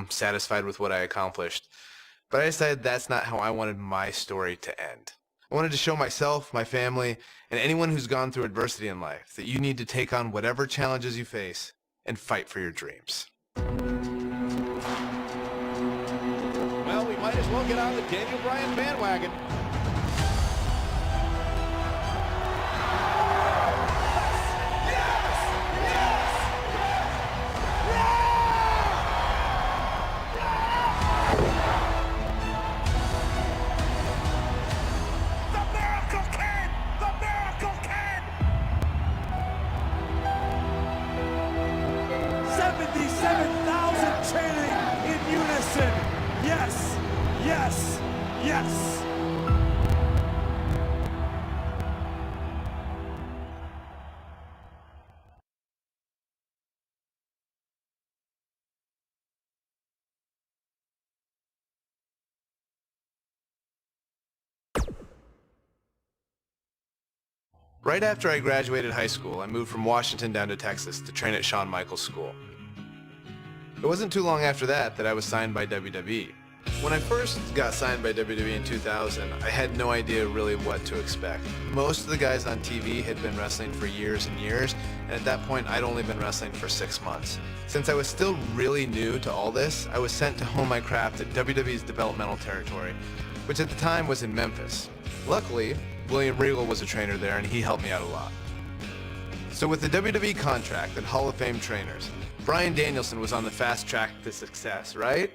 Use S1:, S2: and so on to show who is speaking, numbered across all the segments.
S1: home satisfied with what I accomplished. But I decided that's not how I wanted my story to end. I wanted to show myself, my family, and anyone who's gone through adversity in life that you need to take on whatever challenges you face and fight for your dreams.
S2: Well, we might as well get on the Daniel Bryan bandwagon.
S3: The Miracle Kid! The Miracle Kid! 77,000 chanting in unison. Yes, yes, yes.
S1: Right after I graduated high school, I moved from Washington down to Texas to train at Shawn Michaels School. It wasn't too long after that I was signed by WWE. When I first got signed by WWE in 2000, I had no idea really what to expect. Most of the guys on TV had been wrestling for years and years, and at that point I'd only been wrestling for 6 months. Since I was still really new to all this, I was sent to hone my craft at WWE's developmental territory, which at the time was in Memphis. Luckily, William Regal was a trainer there and he helped me out a lot. So with the WWE contract and Hall of Fame trainers, Bryan Danielson was on the fast track to success, right?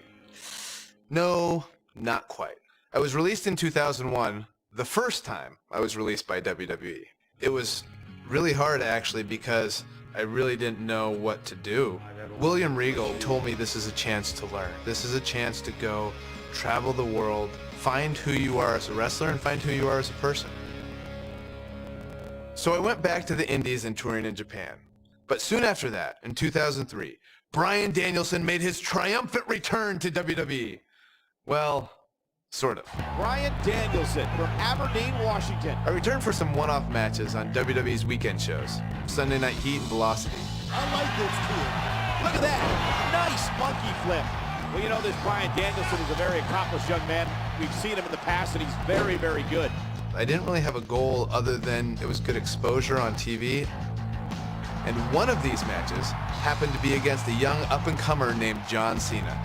S1: No, not quite. I was released in 2001, the first time I was released by WWE. It was really hard actually because I really didn't know what to do. William Regal told me this is a chance to learn. This is a chance to go travel the world, find who you are as a wrestler and find who you are as a person. So I went back to the Indies and touring in Japan. But soon after that, in 2003, Bryan Danielson made his triumphant return to WWE. Well, sort of.
S2: Bryan Danielson from Aberdeen, Washington.
S1: I returned for some one-off matches on WWE's weekend shows, Sunday Night Heat and Velocity.
S2: I like this too. Look at that. Nice monkey flip. Well, you know, this Bryan Danielson is a very accomplished young man. We've seen him in the past, and he's very, very good.
S1: I didn't really have a goal other than it was good exposure on TV. And one of these matches happened to be against a young up-and-comer named John Cena.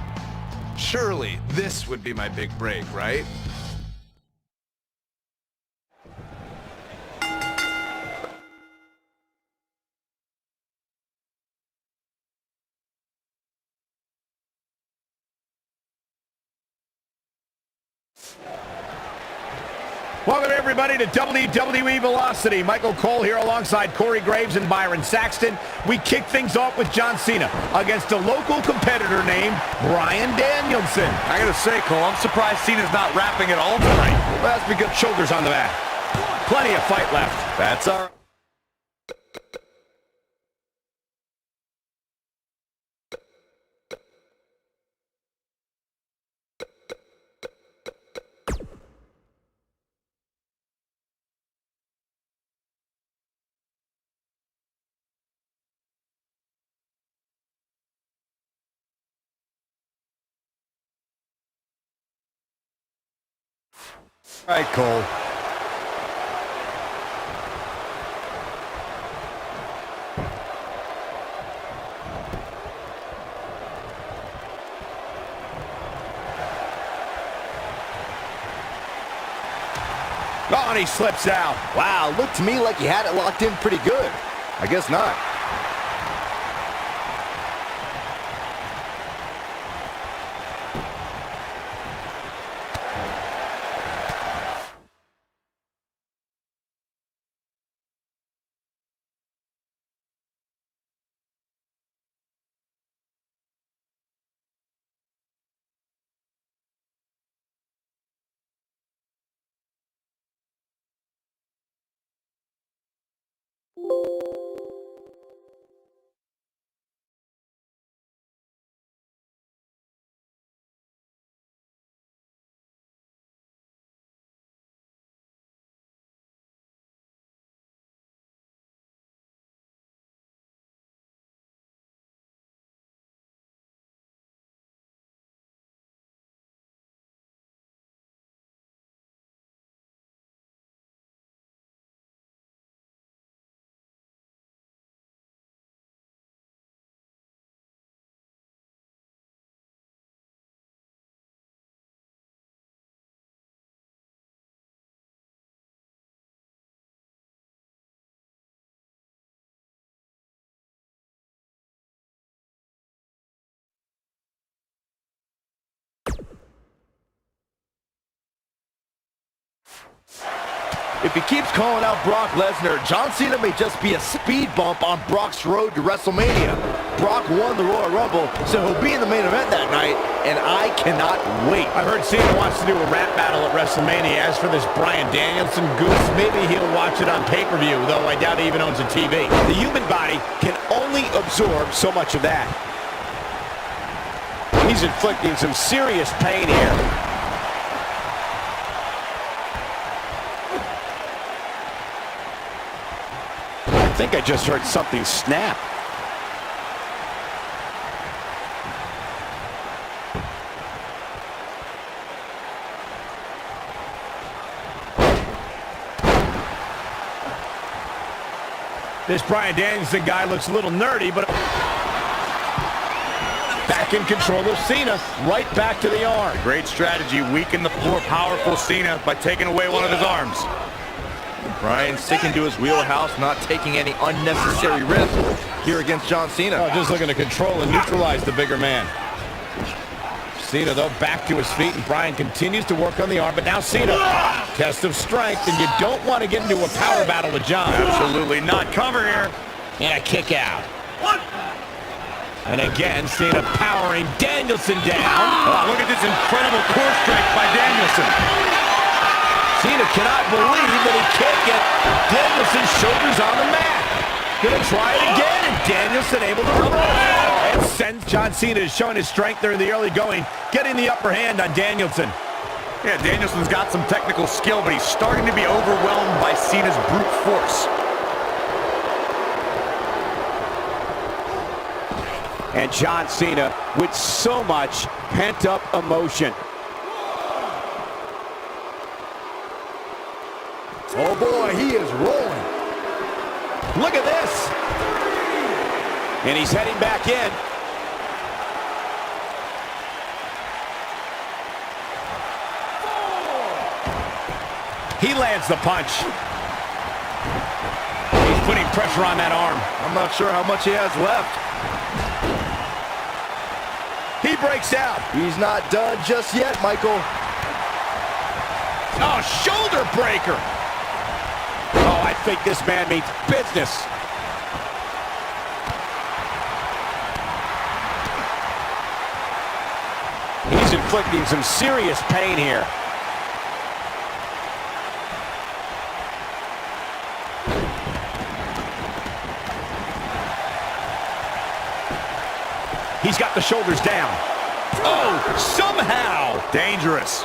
S1: Surely this would be my big break, right?
S2: Welcome everybody to WWE Velocity. Michael Cole here alongside Corey Graves and Byron Saxton. We kick things off with John Cena against a local competitor named Bryan Danielson.
S4: I gotta say, Cole, I'm surprised Cena's not rapping at all tonight.
S2: Well, that's because shoulders on the mat. Plenty of fight left.
S4: That's all right. All right, Cole.
S2: Oh, and he slips out.
S5: Wow, looked to me like he had it locked in pretty good. I guess not. If he keeps calling out Brock Lesnar, John Cena may just be a speed bump on Brock's road to WrestleMania. Brock won the Royal Rumble, so he'll be in the main event that night, and I cannot wait.
S2: I've heard Cena wants to do a rap battle at WrestleMania. As for this Bryan Danielson goose, maybe he'll watch it on pay-per-view, though I doubt he even owns a TV.
S6: The human body can only absorb so much of that. He's inflicting some serious pain here. I think I just heard something snap.
S2: This Bryan Danielson guy looks a little nerdy, but back in control of Cena, right back to the arm.
S4: Great strategy, weaken the more powerful Cena by taking away one of his arms.
S5: Bryan sticking to his wheelhouse, not taking any unnecessary risks here against John Cena.
S2: Oh, just looking to control and neutralize the bigger man. Cena, though, back to his feet, and Bryan continues to work on the arm, but now Cena, test of strength, and you don't want to get into a power battle with John.
S4: Absolutely not. Cover here.
S2: And a kick out. And again, Cena powering Danielson down.
S4: Oh, look at this incredible core strength by Danielson.
S2: Cena cannot believe that he can't get Danielson's shoulders on the mat. Gonna try it again, and Danielson able to reverse. And sends John Cena is showing his strength there in the early going, getting the upper hand on Danielson.
S4: Yeah, Danielson's got some technical skill, but he's starting to be overwhelmed by Cena's brute force.
S6: And John Cena with so much pent-up emotion.
S5: Oh boy, he is rolling.
S2: Look at this.
S6: And he's heading back in.
S2: He lands the punch. He's putting pressure on that arm.
S5: I'm not sure how much he has left.
S2: He breaks out.
S5: He's not done just yet, Michael.
S2: Oh, shoulder breaker.
S6: Oh, I think this man means business. He's inflicting some serious pain here.
S2: He's got the shoulders down. Oh, somehow.
S4: Dangerous.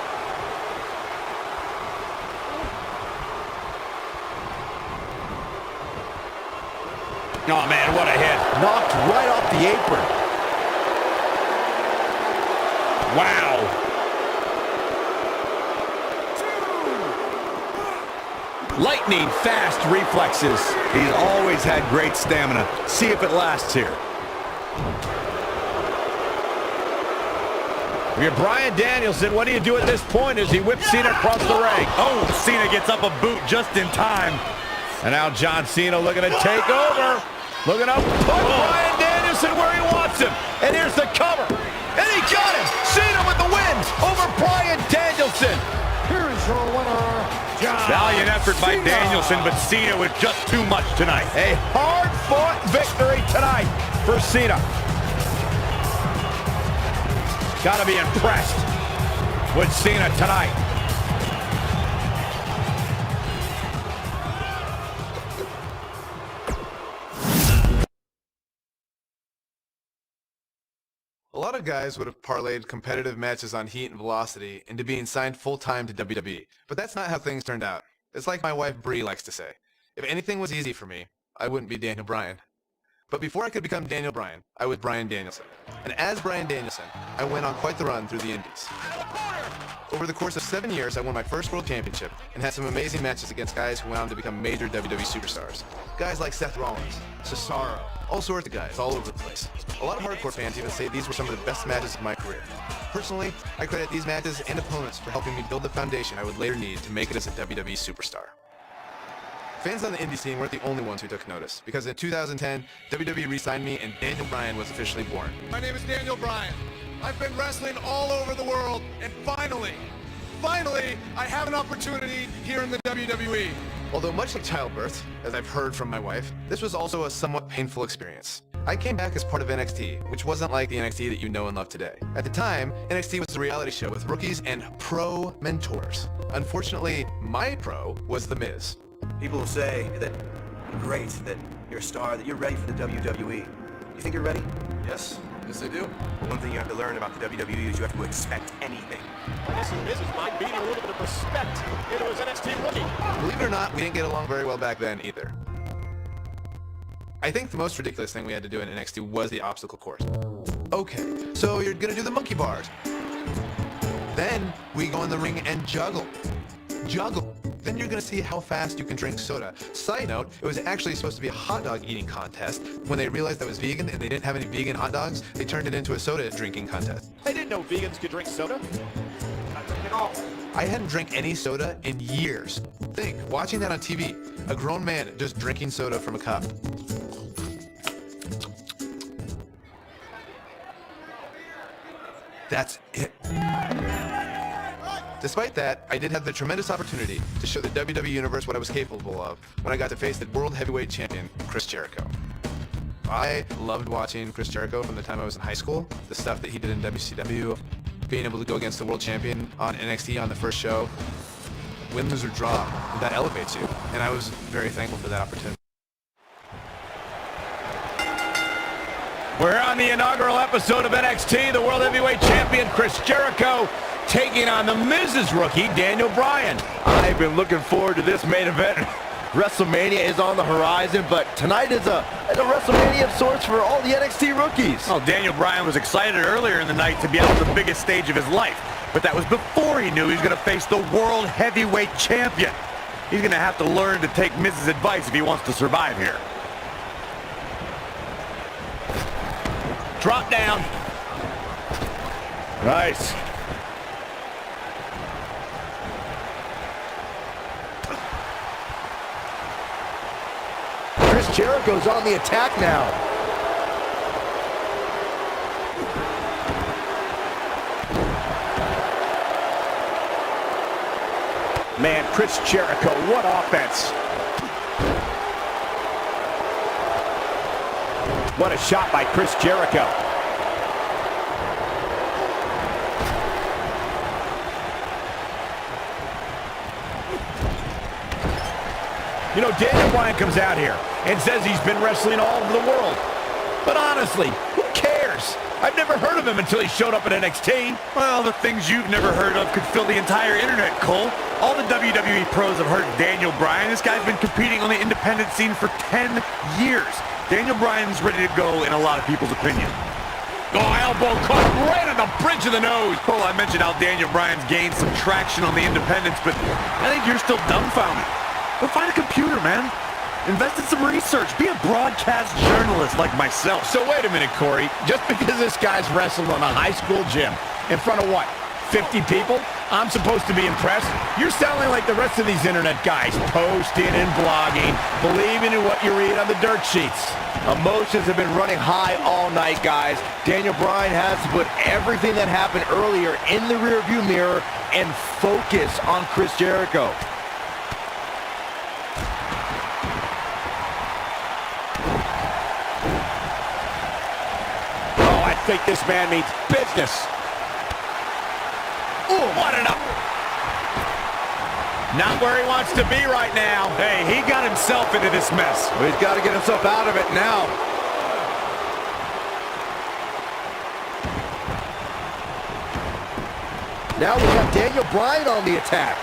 S2: Oh, man, what a hit.
S5: Knocked right off the apron.
S2: Wow. Lightning fast reflexes.
S4: He's always had great stamina. See if it lasts here.
S2: If you're Bryan Danielson, what do you do at this point as he whips Cena across the ring?
S4: Oh, Cena gets up a boot just in time.
S2: And now John Cena looking to take over. Looking up, put Bryan Danielson where he wants him. And here's the cover. And he got him. Cena with the win over Bryan Danielson.
S3: Here is your winner, John
S4: Valiant effort by
S3: Cena.
S4: Danielson, but Cena with just too much tonight.
S2: A hard-fought victory tonight for Cena. Gotta be impressed with Cena tonight.
S1: A lot of guys would have parlayed competitive matches on heat and velocity into being signed full-time to WWE, but that's not how things turned out. It's like my wife Bree likes to say, if anything was easy for me, I wouldn't be Daniel Bryan. But before I could become Daniel Bryan, I was Bryan Danielson. And as Bryan Danielson, I went on quite the run through the Indies. Over the course of 7 years, I won my first World Championship and had some amazing matches against guys who went on to become major WWE superstars. Guys like Seth Rollins, Cesaro, all sorts of guys all over the place. A lot of hardcore fans even say these were some of the best matches of my career. Personally, I credit these matches and opponents for helping me build the foundation I would later need to make it as a WWE superstar. Fans on the indie scene weren't the only ones who took notice, because in 2010, WWE re-signed me and Daniel Bryan was officially born.
S7: My name is Daniel Bryan. I've been wrestling all over the world, and finally, I have an opportunity here in the WWE.
S1: Although much like childbirth, as I've heard from my wife, this was also a somewhat painful experience. I came back as part of NXT, which wasn't like the NXT that you know and love today. At the time, NXT was a reality show with rookies and pro mentors. Unfortunately, my pro was The Miz.
S8: People will say that you're great, that you're a star, that you're ready for the WWE. You think you're ready?
S1: Yes, I do.
S8: But one thing you have to learn about the WWE is you have to expect anything.
S3: I guess Miz might be a little bit of respect into his NXT rookie.
S1: Believe it or not, we didn't get along very well back then either. I think the most ridiculous thing we had to do in NXT was the obstacle course. Okay, so you're gonna do the monkey bars. Then we go in the ring and juggle. Then you're gonna see how fast you can drink soda. Side note, it was actually supposed to be a hot dog eating contest. When they realized that was vegan and they didn't have any vegan hot dogs, they turned it into a soda drinking contest.
S3: I didn't know vegans could drink soda. Not drink at all.
S1: I hadn't drank any soda in years. Think, watching that on TV, a grown man just drinking soda from a cup. That's it. Despite that, I did have the tremendous opportunity to show the WWE Universe what I was capable of when I got to face the World Heavyweight Champion, Chris Jericho. I loved watching Chris Jericho from the time I was in high school, the stuff that he did in WCW, being able to go against the world champion on NXT on the first show, win, lose, or draw, that elevates you, and I was very thankful for that opportunity.
S2: We're on the inaugural episode of NXT. The World Heavyweight Champion Chris Jericho taking on the Miz's rookie, Daniel Bryan.
S5: I've been looking forward to this main event. WrestleMania is on the horizon, but tonight is a WrestleMania of sorts for all the NXT rookies.
S4: Well, Daniel Bryan was excited earlier in the night to be out on the biggest stage of his life, but that was before he knew he was going to face the World Heavyweight Champion. He's going to have to learn to take Miz's advice if he wants to survive here.
S2: Drop down. Nice.
S5: Chris Jericho's on the attack now.
S6: Man, Chris Jericho, what offense. What a shot by Chris Jericho.
S2: You know, Daniel Bryan comes out here and says he's been wrestling all over the world. But honestly, who cares? I've never heard of him until he showed up at NXT.
S4: Well, the things you've never heard of could fill the entire internet, Cole. All the WWE pros have heard of Daniel Bryan. This guy's been competing on the independent scene for 10 years. Daniel Bryan's ready to go in a lot of people's opinion.
S2: Oh, elbow caught right on the bridge of the nose.
S4: Cole, I mentioned how Daniel Bryan's gained some traction on the independents, but I think you're still dumbfounded. Go find a computer, man. Invest in some research. Be a broadcast journalist like myself.
S2: So wait a minute, Corey. Just because this guy's wrestled in a high school gym in front of what, 50 people, I'm supposed to be impressed? You're sounding like the rest of these internet guys, posting and blogging, believing in what you read on the dirt sheets.
S5: Emotions have been running high all night, guys. Daniel Bryan has to put everything that happened earlier in the rearview mirror and focus on Chris Jericho.
S6: I think this man means business.
S2: Ooh, what an up. Not where he wants to be right now.
S4: Hey, he got himself into this mess.
S5: Well, he's got to get himself out of it now. Now we have Daniel Bryan on the attack.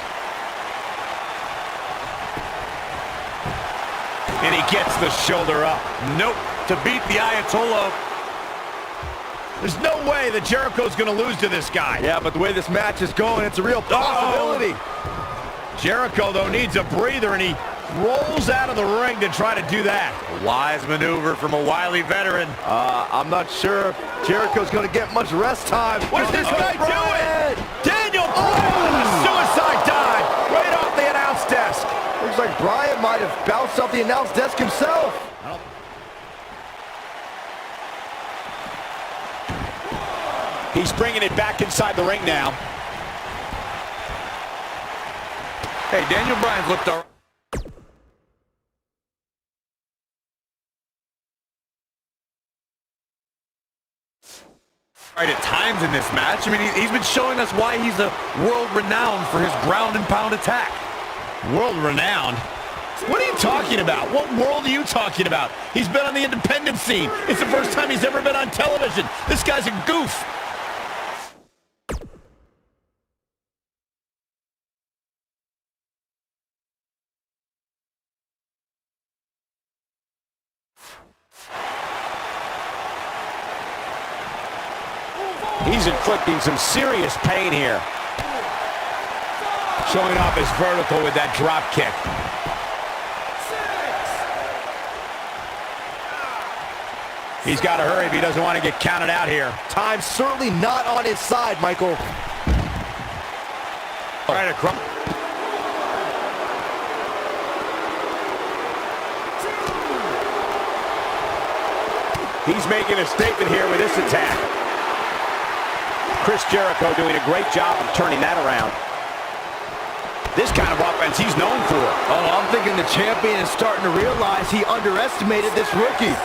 S2: And he gets the shoulder up.
S4: Nope. To beat the Ayatollah.
S2: There's no way that Jericho's going to lose to this guy.
S5: Yeah, but the way this match is going, it's a real possibility.
S2: Jericho, though, needs a breather, and he rolls out of the ring to try to do that.
S4: A wise maneuver from a wily veteran.
S5: I'm not sure if Jericho's going to get much rest time.
S2: What is this guy doing? Daniel Bryan with a suicide dive right off the announce desk.
S5: Looks like Bryan might have bounced off the announce desk himself.
S6: He's bringing it back inside the ring now.
S4: Hey, Daniel Bryan's looked all right. right at times in this match. I mean, he's been showing us why he's a world-renowned for his ground and pound attack.
S2: World-renowned? What are you talking about? What world are you talking about? He's been on the independent scene. It's the first time he's ever been on television. This guy's a goof.
S6: He's inflicting some serious pain here.
S2: Showing off his vertical with that drop kick. He's got to hurry if he doesn't want to get counted out here.
S5: Time's certainly not on his side, Michael.
S2: Right across.
S6: He's making a statement here with this attack. Chris Jericho doing a great job of turning that around. This kind of offense he's known for.
S5: Oh, I'm thinking the champion is starting to realize he underestimated this rookie.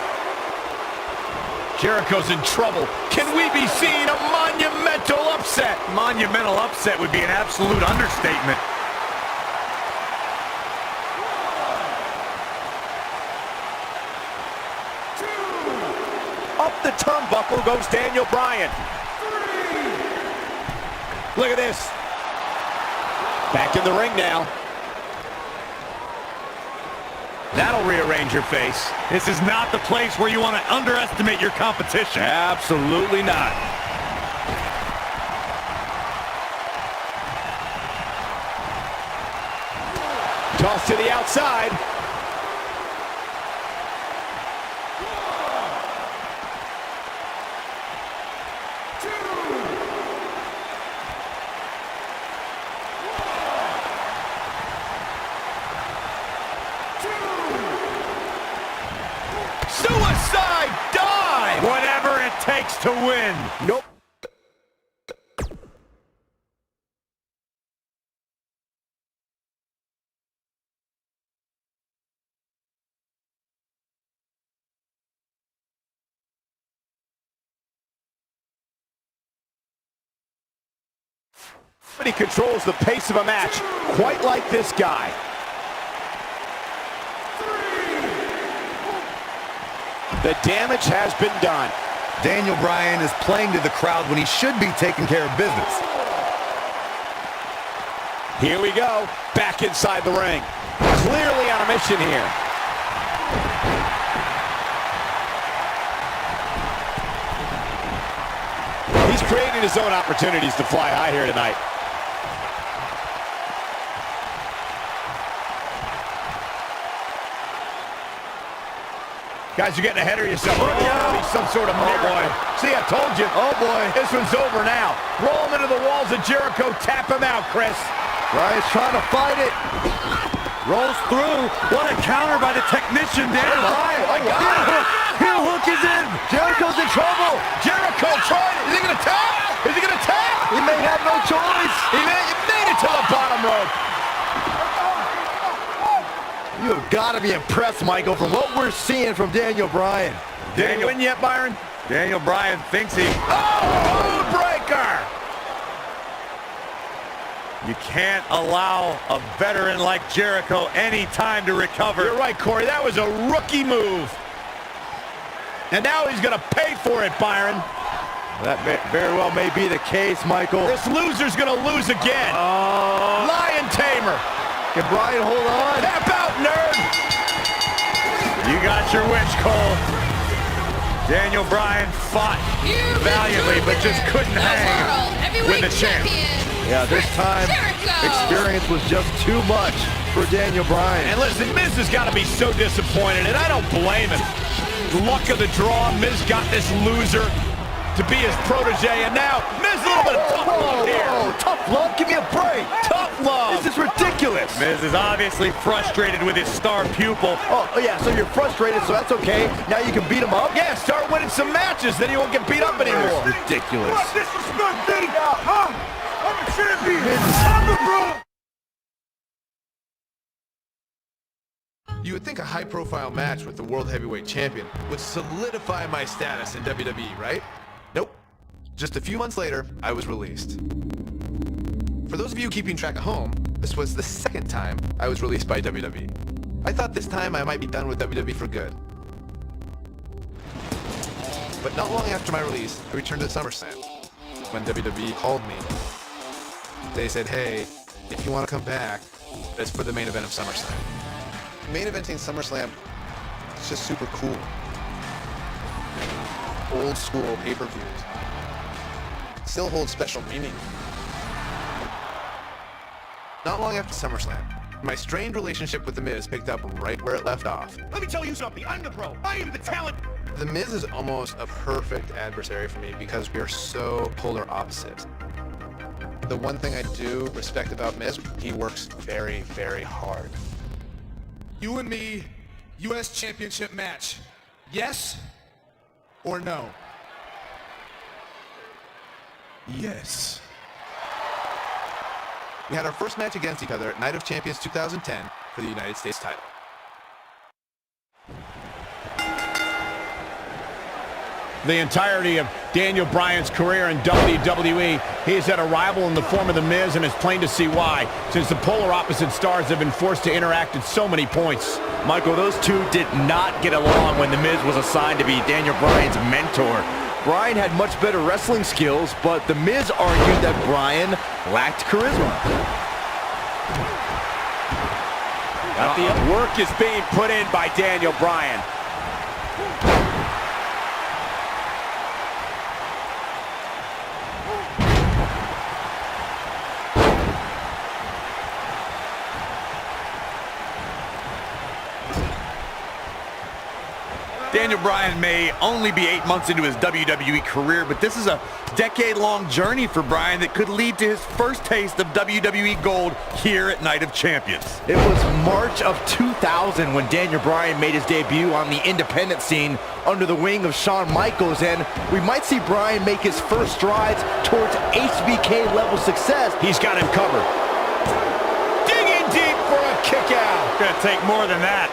S2: Jericho's in trouble. Can we be seeing a monumental upset?
S4: Monumental upset would be an absolute understatement.
S6: Up the turnbuckle goes Daniel Bryan. Look at this. Back in the ring now.
S2: That'll rearrange your face.
S4: This is not the place where you want to underestimate your competition.
S2: Absolutely not.
S6: Toss to the outside.
S2: Suicide dive!
S4: Whatever it takes to win.
S6: Nope. But he controls the pace of a match, quite like this guy. The damage has been done.
S5: Daniel Bryan is playing to the crowd when he should be taking care of business.
S6: Here we go, back inside the ring. Clearly on a mission here. He's creating his own opportunities to fly high here tonight.
S2: Guys, you're getting ahead of yourself. Some sort of boy. See, I told you.
S5: Oh, boy.
S2: This one's over now. Roll him into the walls of Jericho. Tap him out, Chris.
S5: Bryan's trying to fight it.
S4: Rolls through. What a counter by the technician, Daniel Bryan.
S5: Oh, wow.
S4: Heel hook is in.
S5: Jericho's in trouble.
S2: Jericho tried it. Is he going to tap? Is he going to tap?
S5: He may have no choice.
S2: He made it to the bottom rope.
S5: You have got to be impressed, Michael, from what we're seeing from Daniel Bryan.
S2: Did he win yet, Byron?
S4: Daniel Bryan thinks he...
S2: Oh, breaker!
S4: You can't allow a veteran like Jericho any time to recover.
S2: You're right, Corey. That was a rookie move. And now he's going to pay for it, Byron.
S5: That very well may be the case, Michael.
S2: This loser's going to lose again. Lion Tamer.
S5: Can Bryan hold on?
S2: Tap out, nerd.
S4: You got your wish, Cole. Daniel Bryan fought valiantly, but just couldn't hang with the champ.
S5: Yeah, this time, experience was just too much for Daniel Bryan.
S2: And listen, Miz has got to be so disappointed, and I don't blame him. Luck of the draw, Miz got this loser to be his protege, and now Miz a little bit of tough love here.
S5: Oh, tough love? Give me a break.
S2: Tough love.
S5: This is ridiculous.
S4: Miz is obviously frustrated with his star pupil.
S5: Oh, yeah, so you're frustrated, so that's okay. Now you can beat him up?
S2: Yeah, start winning some matches, then you won't get beat up anymore.
S5: That's ridiculous.
S3: Disrespect me, huh? I'm a champion. I'm the bro.
S1: You would think a high-profile match with the World Heavyweight Champion would solidify my status in WWE, right? Nope. Just a few months later, I was released. For those of you keeping track at home, this was the second time I was released by WWE. I thought this time I might be done with WWE for good. But not long after my release, I returned to SummerSlam. When WWE called me, they said, hey, if you want to come back, it's for the main event of SummerSlam. Main eventing SummerSlam, it's just super cool. Old school pay-per-views still hold special meaning. Not long after SummerSlam, my strained relationship with The Miz picked up right where it left off.
S2: Let me tell you something. I'm the pro. I am the talent.
S1: The Miz is almost a perfect adversary for me because we are so polar opposites. The one thing I do respect about Miz, he works very, very hard.
S7: You and me, U.S. Championship match. Yes or no?
S1: Yes. We had our first match against each other at Night of Champions 2010 for the United States title.
S2: The entirety of Daniel Bryan's career in WWE, he has had a rival in the form of The Miz, and it's plain to see why, since the polar opposite stars have been forced to interact at so many points.
S6: Michael, those two did not get along when The Miz was assigned to be Daniel Bryan's mentor. Bryan had much better wrestling skills, but The Miz argued that Bryan lacked charisma.
S9: The work is being put in by Daniel Bryan.
S4: Daniel Bryan may only be 8 months into his WWE career, but this is a decade-long journey for Bryan that could lead to his first taste of WWE gold here at Night of Champions.
S5: It was March of 2000 when Daniel Bryan made his debut on the independent scene under the wing of Shawn Michaels, and we might see Bryan make his first strides towards HBK-level success.
S2: He's got him covered. Digging deep for a kick out.
S4: Gonna take more than that.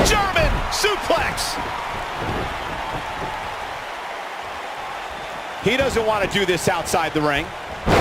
S2: German suplex. He doesn't want to do this outside the ring.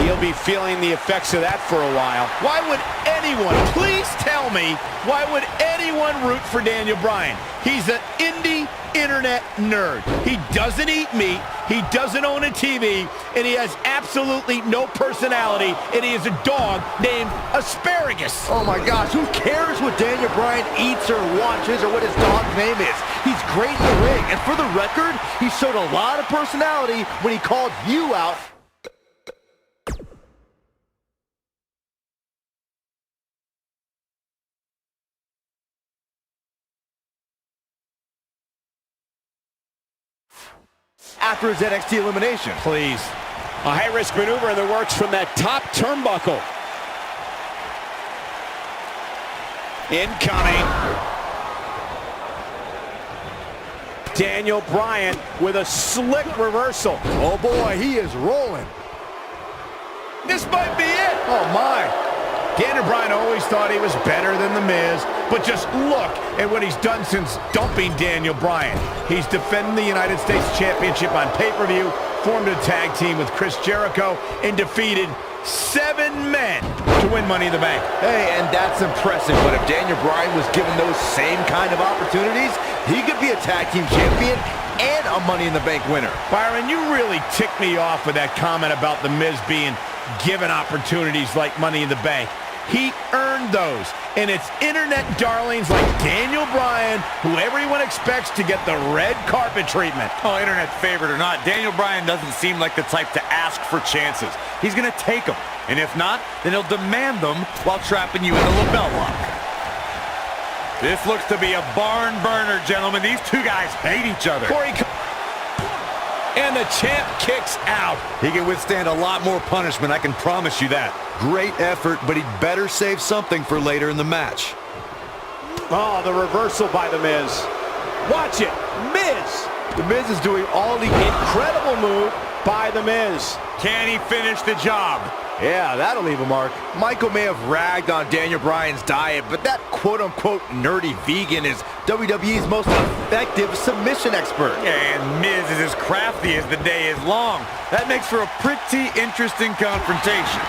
S2: He'll be feeling the effects of that for a while. Why would anyone, please tell me, why would anyone root for Daniel Bryan? He's an indie internet nerd. He doesn't eat meat, he doesn't own a TV, and he has absolutely no personality, and he is a dog named Asparagus.
S5: Oh my gosh, who cares what Daniel Bryan eats or watches or what his dog's name is? He's great in the ring, and for the record, he showed a lot of personality when he called you out. After his NXT elimination.
S2: Please. A high-risk maneuver in the works from that top turnbuckle. Incoming. Daniel Bryan with a slick reversal.
S5: Oh boy, he is rolling.
S2: This might be it. Oh my. Daniel Bryan always thought he was better than The Miz, but just look at what he's done since dumping Daniel Bryan. He's defended the United States Championship on pay-per-view, formed a tag team with Chris Jericho, and defeated 7 men to win Money in the Bank.
S5: Hey, and that's impressive, but if Daniel Bryan was given those same kind of opportunities, he could be a tag team champion and a Money in the Bank winner.
S2: Byron, you really ticked me off with that comment about The Miz being given opportunities like Money in the Bank. He earned those, and it's internet darlings like Daniel Bryan who everyone expects to get the red carpet treatment.
S4: Oh, internet favorite or not, Daniel Bryan doesn't seem like the type to ask for chances. He's gonna take them, and if not, then he'll demand them while trapping you in the lapel lock. This looks to be a barn burner, gentlemen. These two guys hate each other.
S2: And the champ kicks out.
S4: He can withstand a lot more punishment, I can promise you that.
S7: Great effort, but he'd better save something for later in the match.
S9: Oh, the reversal by The Miz. Watch it. Miz.
S5: The Miz is doing all he can.
S9: Incredible move by The Miz.
S4: Can he finish the job?
S5: Yeah, that'll leave a mark. Michael may have ragged on Daniel Bryan's diet, but that quote-unquote nerdy vegan is WWE's most effective submission expert.
S4: And Miz is as crafty as the day is long. That makes for a pretty interesting confrontation.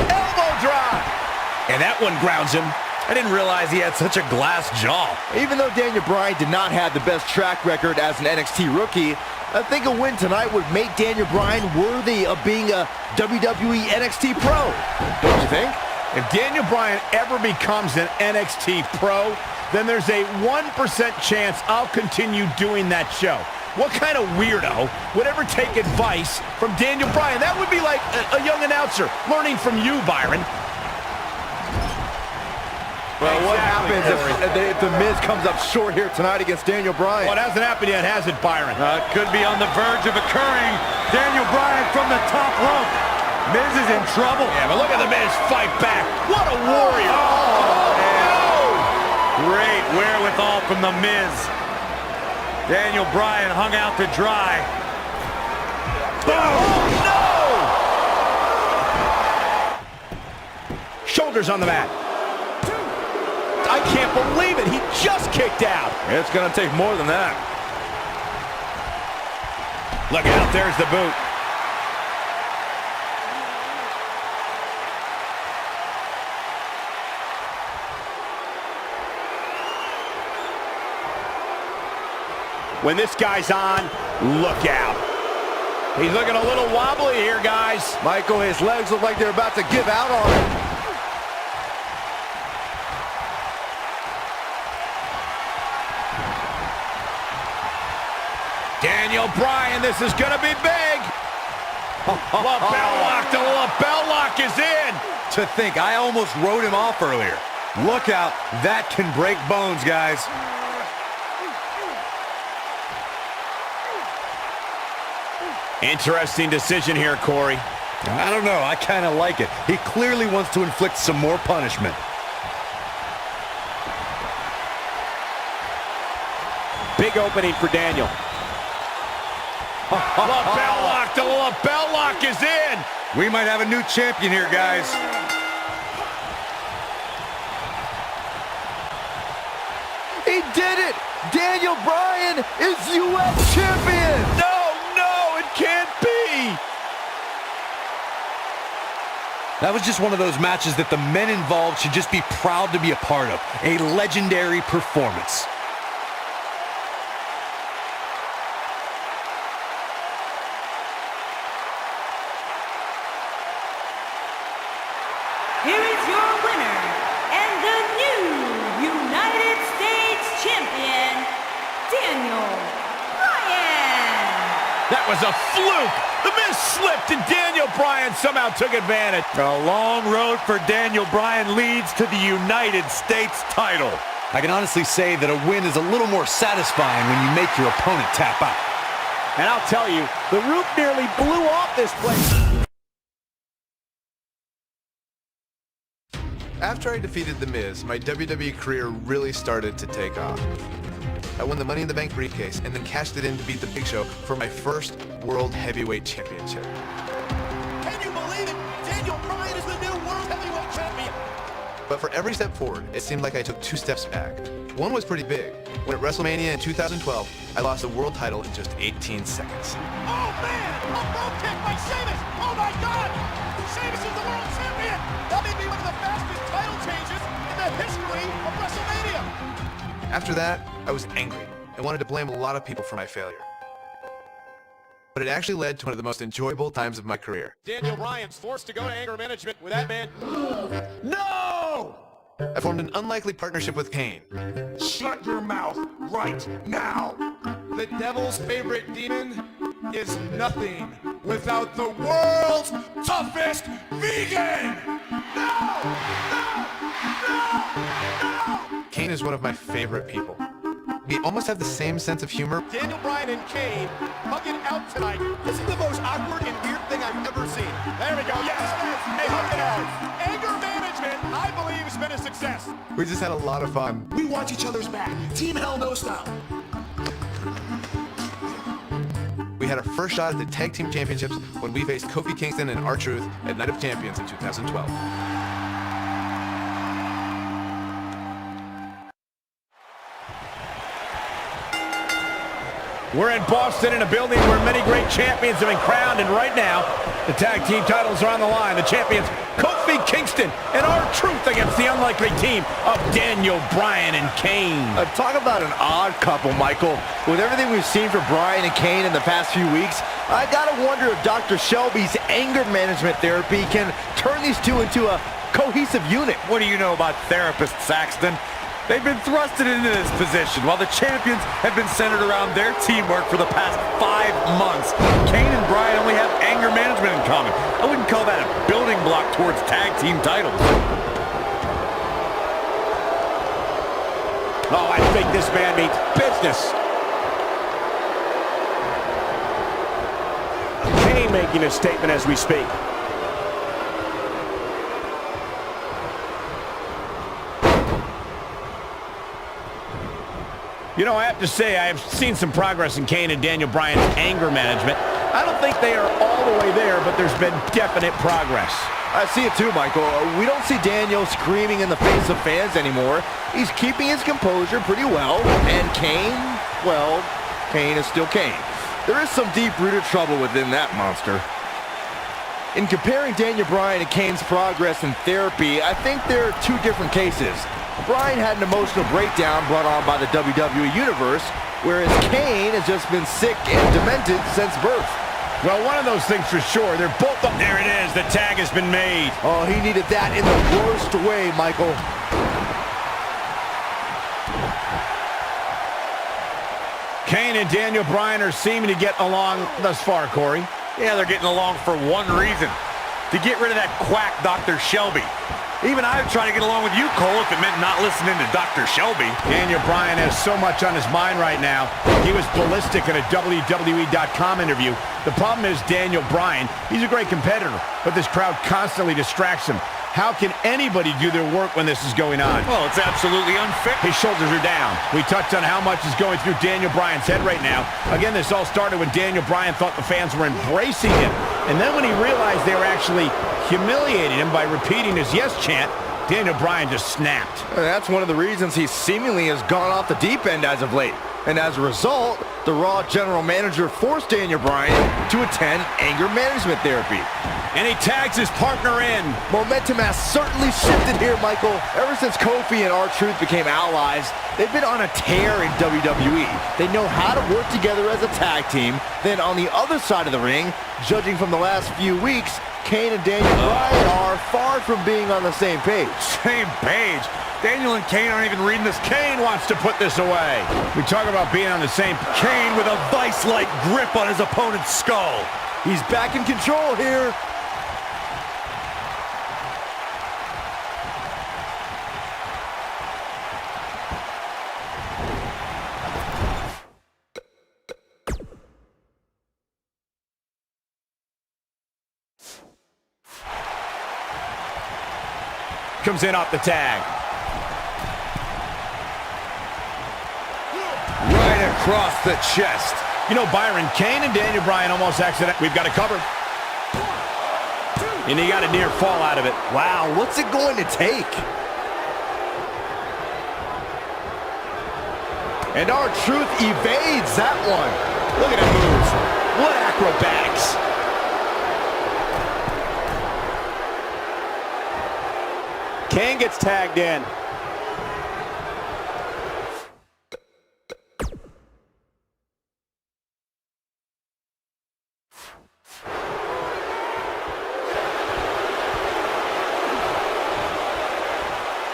S2: Elbow drop. And that one grounds him.
S4: I didn't realize he had such a glass jaw.
S5: Even though Daniel Bryan did not have the best track record as an NXT rookie, I think a win tonight would make Daniel Bryan worthy of being a WWE NXT Pro. Don't you think?
S2: If Daniel Bryan ever becomes an NXT Pro, then there's a 1% chance I'll continue doing that show. What kind of weirdo would ever take advice from Daniel Bryan? That would be like a young announcer learning from you, Byron.
S5: Well, what happens if the Miz comes up short here tonight against Daniel Bryan?
S2: Well, it hasn't happened yet, has it, Byron?
S4: It could be on the verge of occurring. Daniel Bryan from the top rope. Miz is in trouble.
S2: Yeah, but look at the Miz fight back. What a warrior.
S4: Great wherewithal from the Miz. Daniel Bryan hung out to dry.
S2: No! Shoulders on the mat. I can't believe it. He just kicked out.
S4: It's going to take more than that.
S2: Look out. There's the boot. When this guy's on, look out. He's looking a little wobbly here, guys.
S5: Michael, his legs look like they're about to give out on him.
S2: Daniel Bryan, this is going to be big. Lapel lock, the lapel lock is in.
S4: To think, I almost wrote him off earlier. Look out, that can break bones, guys.
S2: Interesting decision here, Corey.
S4: I don't know, I kind of like it. He clearly wants to inflict some more punishment.
S2: Big opening for Daniel. Lapel lock, the lapel lock is in.
S4: We might have a new champion here, guys.
S5: He did it! Daniel Bryan is U.S. champion!
S2: No, it can't be!
S4: That was just one of those matches that the men involved should just be proud to be a part of. A legendary performance.
S10: Here is your winner, and the new United States Champion, Daniel Bryan.
S2: That was a fluke. The Miz slipped and Daniel Bryan somehow took advantage.
S4: A long road for Daniel Bryan leads to the United States title. I can honestly say that a win is a little more satisfying when you make your opponent tap out.
S2: And I'll tell you, the roof nearly blew off this place.
S1: After I defeated The Miz, my WWE career really started to take off. I won the Money in the Bank briefcase and then cashed it in to beat The Big Show for my first World Heavyweight Championship.
S7: Can you believe it? Daniel Bryan is the new World Heavyweight Champion.
S1: But for every step forward, it seemed like I took 2 steps back. One was pretty big. When at WrestleMania in 2012, I lost the world title in just 18 seconds.
S7: Oh man! A rope kick by Sheamus! Oh my God! Sheamus is the world champion! That may be one of the fastest title changes in the history of WrestleMania.
S1: After that, I was angry and wanted to blame a lot of people for my failure. But it actually led to one of the most enjoyable times of my career.
S7: Daniel Bryan's forced to go to anger management with that man.
S2: No!
S1: I formed an unlikely partnership with Kane.
S7: Shut your mouth right now! The devil's favorite demon is nothing without the world's toughest vegan! No! No! No! No!
S1: Kane is one of my favorite people. We almost have the same sense of humor.
S7: Daniel Bryan and Kane hugging out tonight. This is the most awkward and weird thing I've ever seen. There we go. Yes, they hugging out. Anger management, I believe, has been a success.
S1: We just had a lot of fun.
S7: We watch each other's back. Team Hell No style.
S1: we had our first shot at the Tag Team Championships when we faced Kofi Kingston and R-Truth at Night of Champions in 2012.
S2: We're in Boston in a building where many great champions have been crowned, and right now, the tag team titles are on the line. The champions, Kofi Kingston and R-Truth against the unlikely team of Daniel Bryan and Kane.
S5: Talk about an odd couple, Michael. With everything we've seen from Bryan and Kane in the past few weeks, I gotta wonder if Dr. Shelby's anger management therapy can turn these two into a cohesive unit.
S4: What do you know about therapists, Saxton? They've been thrusted into this position while the champions have been centered around their teamwork for the past 5 months. Kane and Bryan only have anger management in common. I wouldn't call that a building block towards tag team titles.
S9: Oh, I think this man means business. Kane making a statement as we speak.
S2: You know, I have to say, I have seen some progress in Kane and Daniel Bryan's anger management. I don't think they are all the way there, but there's been definite progress.
S5: I see it too, Michael. We don't see Daniel screaming in the face of fans anymore. He's keeping his composure pretty well. And Kane, well, Kane is still Kane. There is some deep-rooted trouble within that monster. In comparing Daniel Bryan and Kane's progress in therapy, I think there are two different cases. Bryan had an emotional breakdown brought on by the WWE Universe, whereas Kane has just been sick and demented since birth.
S2: Well, one of those things for sure. They're both up. There it is. The tag has been made.
S5: Oh, he needed that in the worst way, Michael.
S2: Kane and Daniel Bryan are seeming to get along thus far, Corey.
S4: Yeah, they're getting along for one reason. To get rid of that quack Dr. Shelby. Even I'd try to get along with you, Cole, if it meant not listening to Dr. Shelby.
S2: Daniel Bryan has so much on his mind right now. He was ballistic in a WWE.com interview. The problem is Daniel Bryan, he's a great competitor, but this crowd constantly distracts him. How can anybody do their work when this is going on?
S4: Well, it's absolutely unfair.
S2: His shoulders are down. We touched on how much is going through Daniel Bryan's head right now. Again, this all started when Daniel Bryan thought the fans were embracing him. And then when he realized they were actually humiliating him by repeating his yes chant, Daniel Bryan just snapped.
S5: That's one of the reasons he seemingly has gone off the deep end as of late. And as a result, the Raw general manager forced Daniel Bryan to attend anger management therapy.
S2: And he tags his partner in.
S5: Momentum has certainly shifted here, Michael. Ever since Kofi and R-Truth became allies, they've been on a tear in WWE. They know how to work together as a tag team. Then on the other side of the ring, judging from the last few weeks, Kane and Daniel Bryan are far from being on the same page.
S4: Same page? Daniel and Kane aren't even reading this.
S2: Kane wants to put this away. We talk about being on the same...
S4: Kane with a vice-like grip on his opponent's skull.
S5: He's back in control here.
S2: Comes in off the tag.
S4: Right across the chest.
S2: You know, Byron, Kane and Daniel Bryan almost accident. We've got it covered. And he got a near fall out of it.
S5: Wow, what's it going to take? And R-Truth evades that one.
S2: Look at him move. What acrobatics.
S9: Kane gets tagged in.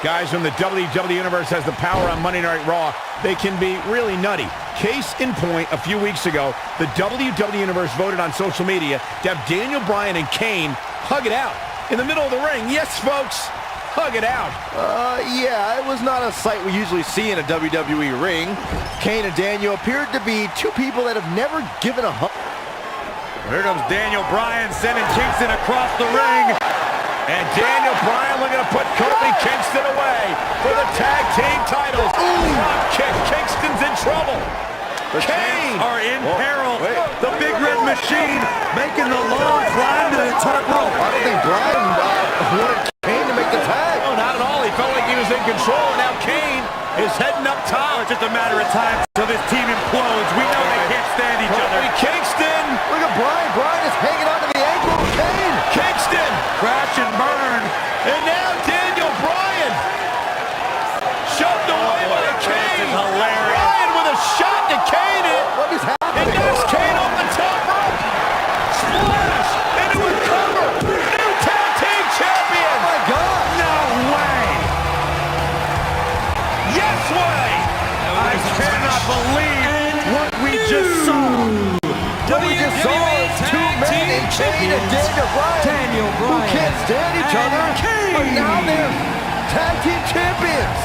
S2: Guys, when the WWE Universe has the power on Monday Night Raw, they can be really nutty. Case in point, a few weeks ago, the WWE Universe voted on social media to have Daniel Bryan and Kane hug it out in the middle of the ring. Yes, folks, hug it out.
S5: Yeah, it was not a sight we usually see in a WWE ring. Kane and Daniel appeared to be two people that have never given a hug.
S4: Here comes Daniel Bryan sending Kingston across the ring.
S2: And Daniel Bryan looking to put Kofi Kingston away for the tag team titles. Drop kick, Kingston's in trouble.
S4: The champs are in peril. The Big Red Machine making the long climb to the top rope.
S5: I don't think Bryan wanted Kane to make the tag.
S2: Oh, not at all. He felt like he was in control, and now Kane is heading up top.
S4: It's just a matter of time until this team implodes. We know they can't stand each other.
S2: Kingston.
S5: Look at Bryan. Bryan is hanging on to the ankle of Kane.
S2: Kingston.
S4: Crash and burn.
S2: And now Daniel Bryan. Shoved away by Kane.
S4: This is hilarious.
S2: Bryan with a shot to Kane.
S5: What is happening?
S2: And knocks Kane off the top rope. Splash into a cover. New tag team champion.
S5: Oh my God.
S4: No way.
S2: Yes way.
S4: I cannot believe what we just saw.
S5: What we just saw is two men in Kane and Daniel Bryan, who can't stand each other, but now they're tag team champions.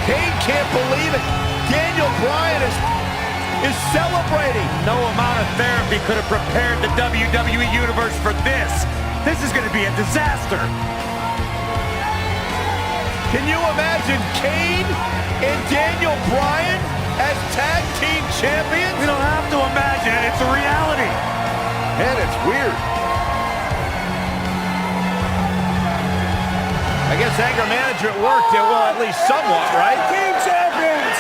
S2: Kane can't believe it. Daniel Bryan is celebrating.
S4: No amount of therapy could have prepared the WWE Universe for this. This is going to be a disaster.
S2: Can you imagine Kane and Daniel Bryan as tag team champions?
S4: We don't have to imagine it. It's a reality.
S5: And it's weird.
S2: I guess anger management worked. Well, at least somewhat, right?
S3: Team champions!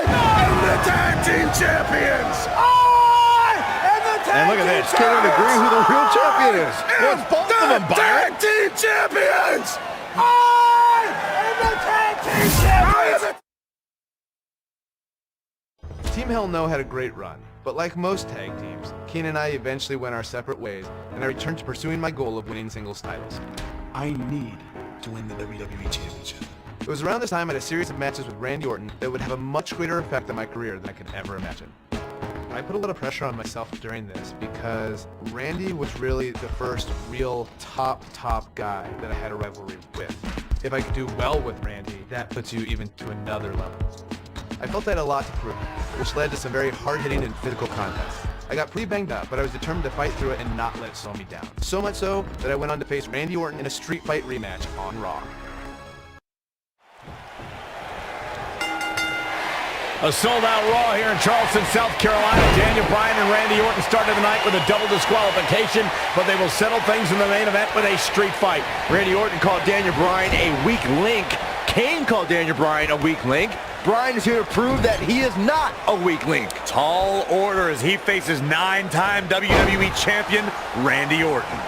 S2: I'm the tag team champions!
S5: And look at this. Can't even agree who the real champion is.
S2: Well, it's both of them, Byron.
S3: Team champions! I am the tag team champions!
S1: Team Hell No had a great run, but like most tag teams, Kane and I eventually went our separate ways, and I returned to pursuing my goal of winning singles titles.
S3: I need to win the WWE Championship.
S1: It was around this time I had a series of matches with Randy Orton that would have a much greater effect on my career than I could ever imagine. I put a lot of pressure on myself during this because Randy was really the first real top guy that I had a rivalry with. If I could do well with Randy, that puts you even to another level. I felt I had a lot to prove, which led to some very hard-hitting and physical contests. I got pretty banged up, but I was determined to fight through it and not let it slow me down. So much so that I went on to face Randy Orton in a street fight rematch on Raw.
S2: A sold-out Raw here in Charleston, South Carolina. Daniel Bryan and Randy Orton started the night with a double disqualification, but they will settle things in the main event with a street fight.
S5: Randy Orton called Daniel Bryan a weak link. Kane called Daniel Bryan a weak link. Bryan is here to prove that he is not a weak link.
S4: Tall order as he faces 9-time WWE champion Randy Orton.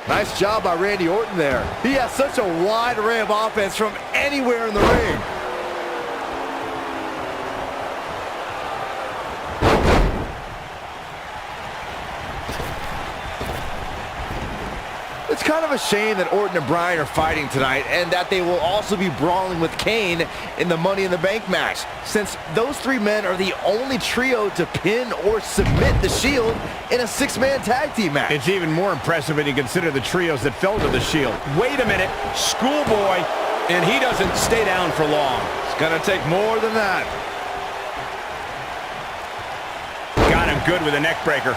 S5: Nice job by Randy Orton there. He has such a wide array of offense from anywhere in the ring. It's kind of a shame that Orton and Bryan are fighting tonight and that they will also be brawling with Kane in the Money in the Bank match, since those three men are the only trio to pin or submit the Shield in a six-man tag team match.
S2: It's even more impressive when you consider the trios that fell to the Shield. Wait a minute, Schoolboy, and he doesn't stay down for long.
S5: It's gonna take more than that.
S2: Got him good with a neck breaker.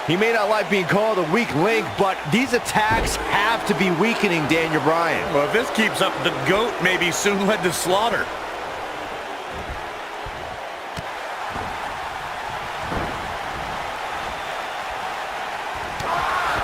S5: He may not like being called a weak link, but these attacks have to be weakening Daniel Bryan.
S4: Well, if this keeps up, the GOAT may be soon led to slaughter.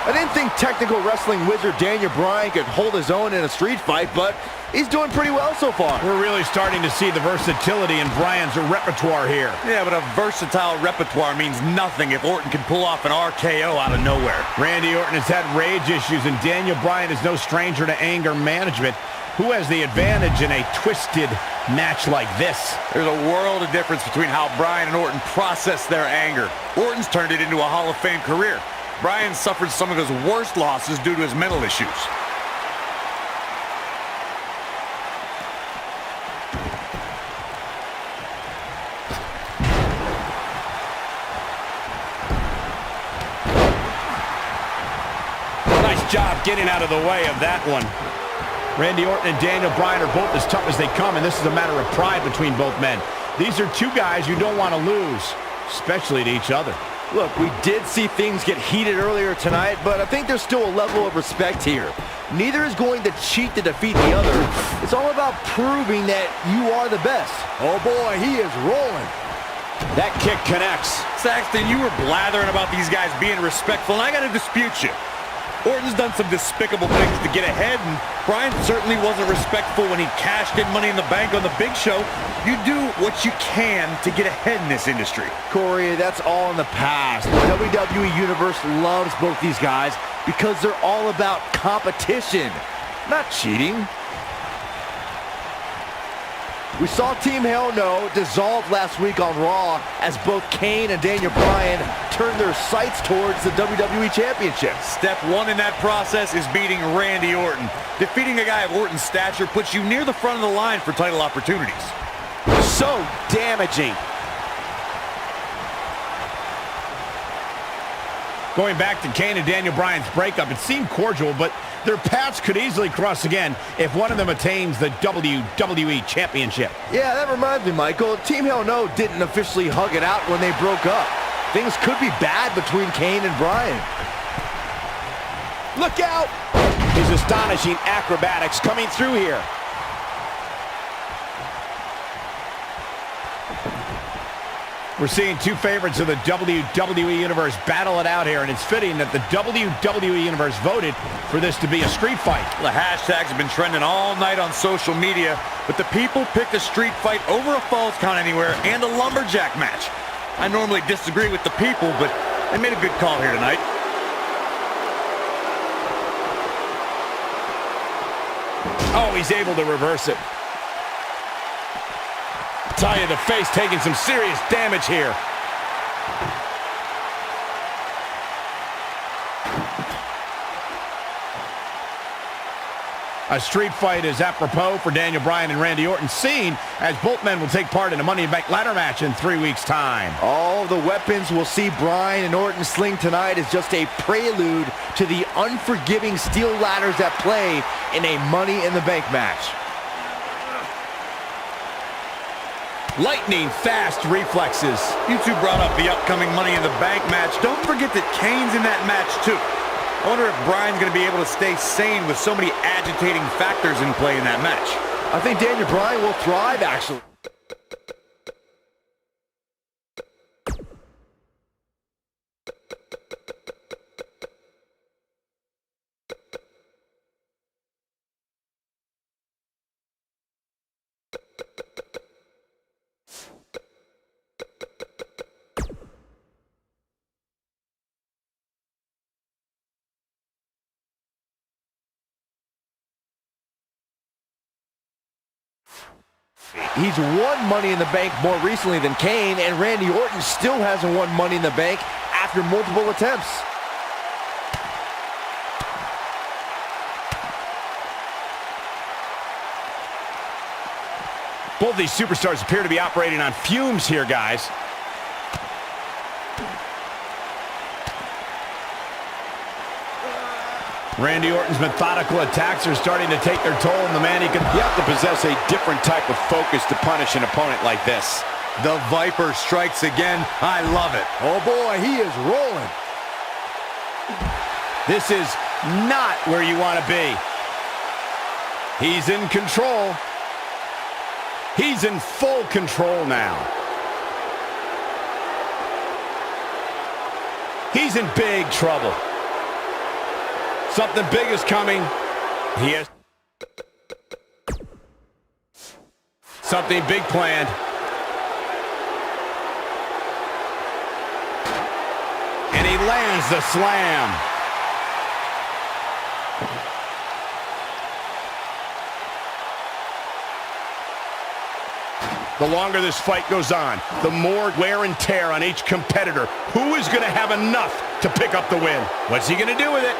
S5: I didn't think technical wrestling wizard Daniel Bryan could hold his own in a street fight, but he's doing pretty well so far.
S2: We're really starting to see the versatility in Bryan's repertoire here.
S4: Yeah, but a versatile repertoire means nothing if Orton can pull off an RKO out of nowhere.
S2: Randy Orton has had rage issues, and Daniel Bryan is no stranger to anger management. Who has the advantage in a twisted match like this?
S4: There's a world of difference between how Bryan and Orton process their anger. Orton's turned it into a Hall of Fame career. Bryan suffered some of his worst losses due to his mental issues.
S2: Nice job getting out of the way of that one. Randy Orton and Daniel Bryan are both as tough as they come, and this is a matter of pride between both men. These are two guys you don't want to lose, especially to each other.
S5: Look, we did see things get heated earlier tonight, but I think there's still a level of respect here. Neither is going to cheat to defeat the other. It's all about proving that you are the best. Oh boy, he is rolling.
S9: That kick connects.
S4: Saxton, you were blathering about these guys being respectful, and I got to dispute you. Orton's done some despicable things to get ahead, and Bryan certainly wasn't respectful when he cashed in Money in the Bank on the Big Show. You do what you can to get ahead in this industry.
S5: Corey, that's all in the past. The WWE Universe loves both these guys because they're all about competition, not cheating. We saw Team Hell No dissolve last week on Raw as both Kane and Daniel Bryan turned their sights towards the WWE Championship.
S4: Step one in that process is beating Randy Orton. Defeating a guy of Orton's stature puts you near the front of the line for title opportunities.
S9: So damaging.
S2: Going back to Kane and Daniel Bryan's breakup, it seemed cordial, but their paths could easily cross again if one of them attains the WWE Championship.
S5: Yeah, that reminds me, Michael. Team Hell No didn't officially hug it out when they broke up. Things could be bad between Kane and Bryan.
S9: Look out! His astonishing acrobatics coming through here.
S2: We're seeing two favorites of the WWE Universe battle it out here, and it's fitting that the WWE Universe voted for this to be a street fight.
S4: The hashtags have been trending all night on social media, but the people picked a street fight over a Falls Count Anywhere and a lumberjack match. I normally disagree with the people, but they made a good call here tonight.
S2: Oh, he's able to reverse it. Tell you, the face taking some serious damage here. A street fight is apropos for Daniel Bryan and Randy Orton, seen as both men will take part in a Money in the Bank ladder match in 3 weeks' time.
S5: All the weapons we'll see Bryan and Orton sling tonight is just a prelude to the unforgiving steel ladders at play in a Money in the Bank match.
S2: Lightning fast reflexes.
S4: You two brought up the upcoming Money in the Bank match. Don't forget that Kane's in that match too. I wonder if Bryan's going to be able to stay sane with so many agitating factors in play in that match.
S5: I think Daniel Bryan will thrive, actually. He's won Money in the Bank more recently than Kane, and Randy Orton still hasn't won Money in the Bank after multiple attempts.
S2: Both these superstars appear to be operating on fumes here, guys. Randy Orton's methodical attacks are starting to take their toll on the man.
S9: You have to possess a different type of focus to punish an opponent like this.
S4: The Viper strikes again. I love it.
S5: Oh boy, he is rolling.
S2: This is not where you want to be. He's in control. He's in full control now. He's in big trouble. Something big is coming. He has something big planned. And he lands the slam. The longer this fight goes on, the more wear and tear on each competitor. Who is going to have enough to pick up the win? What's he going to do with it?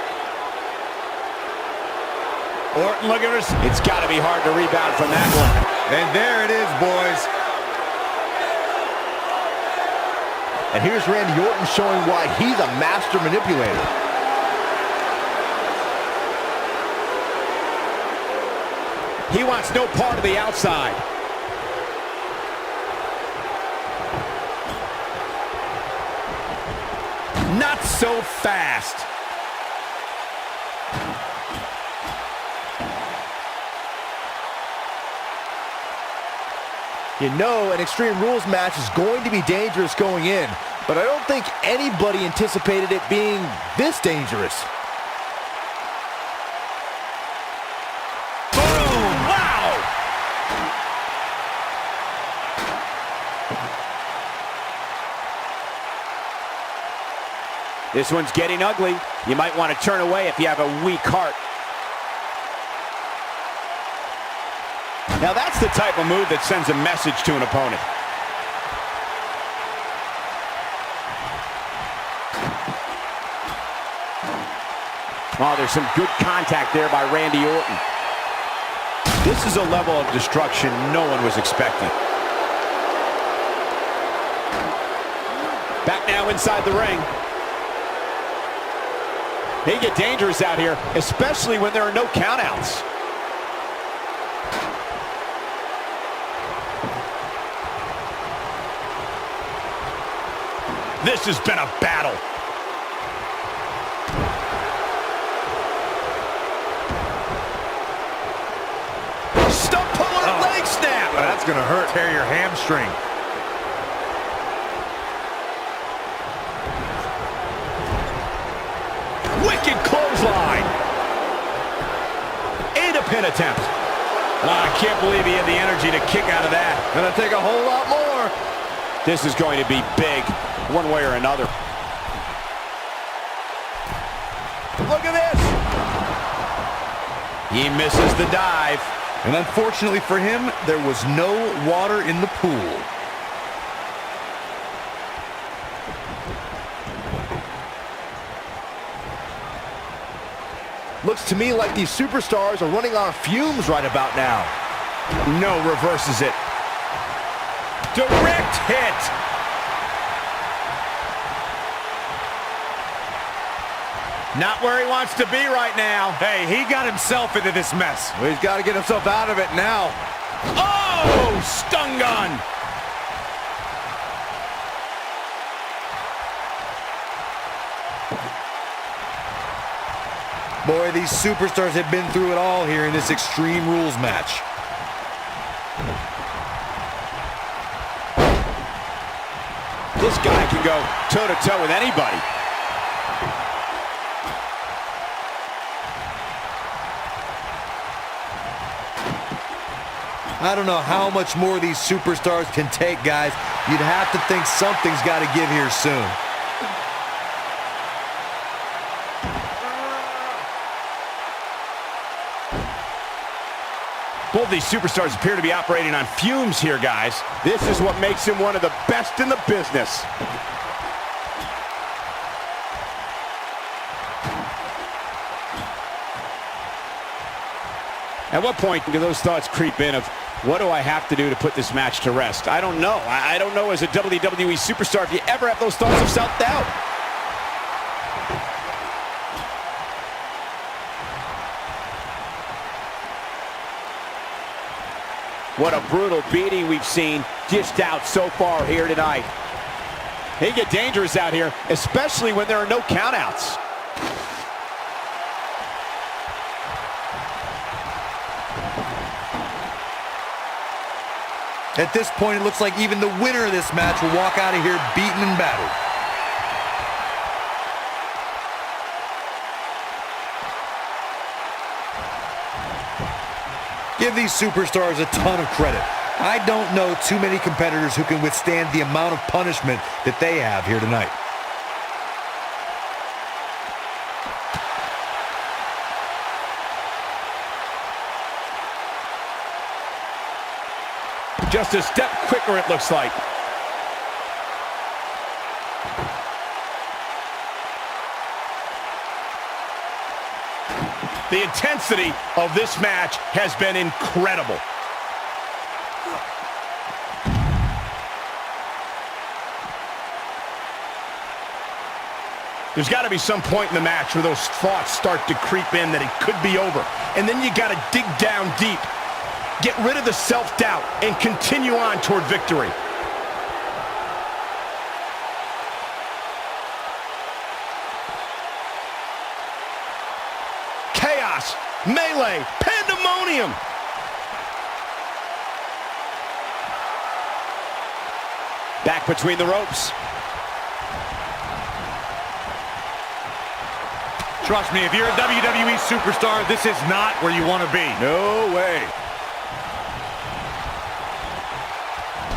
S2: Orton, look at this.
S9: It's got to be hard to rebound from that one.
S4: And there it is, boys.
S5: And here's Randy Orton showing why he's a master manipulator.
S2: He wants no part of the outside. Not so fast.
S5: You know an Extreme Rules match is going to be dangerous going in, but I don't think anybody anticipated it being this dangerous.
S2: Boom! Wow! This one's getting ugly. You might want to turn away if you have a weak heart. Now that's the type of move that sends a message to an opponent. Oh, there's some good contact there by Randy Orton. This is a level of destruction no one was expecting. Back now inside the ring. They get dangerous out here, especially when there are no countouts. This has been a battle. Stump puller, leg snap.
S4: Oh, that's gonna hurt. Tear your hamstring.
S2: Wicked clothesline. And a pin attempt. I can't believe he had the energy to kick out of that.
S5: Gonna take a whole lot more.
S2: This is going to be big, one way or another. Look at this. He misses the dive.
S6: And unfortunately for him, there was no water in the pool.
S5: Looks to me like these superstars are running on fumes right about now.
S2: No, reverses it. Direct hit. Not where he wants to be right now.
S4: Hey, he got himself into this mess.
S5: Well, he's got to get himself out of it now.
S2: Oh, stun gun.
S6: Boy, these superstars have been through it all here in this Extreme Rules match.
S2: This guy can go toe-to-toe with anybody.
S6: I don't know how much more these superstars can take, guys. You'd have to think something's got to give here soon.
S2: Both these superstars appear to be operating on fumes here, guys. This is what makes him one of the best in the business. At what point do those thoughts creep in of, what do I have to do to put this match to rest? I don't know. I don't know as a WWE superstar if you ever have those thoughts of self-doubt. What a brutal beating we've seen dished out so far here tonight. They get dangerous out here, especially when there are no countouts.
S6: At this point, it looks like even the winner of this match will walk out of here beaten and battered. Give these superstars a ton of credit. I don't know too many competitors who can withstand the amount of punishment that they have here tonight.
S2: Just a step quicker, it looks like. The intensity of this match has been incredible. There's got to be some point in the match where those thoughts start to creep in that it could be over. And then you got to dig down deep. Get rid of the self-doubt and continue on toward victory. Melee. Pandemonium. Back between the ropes.
S4: Trust me, if you're a WWE superstar, this is not where you want to be.
S2: No way.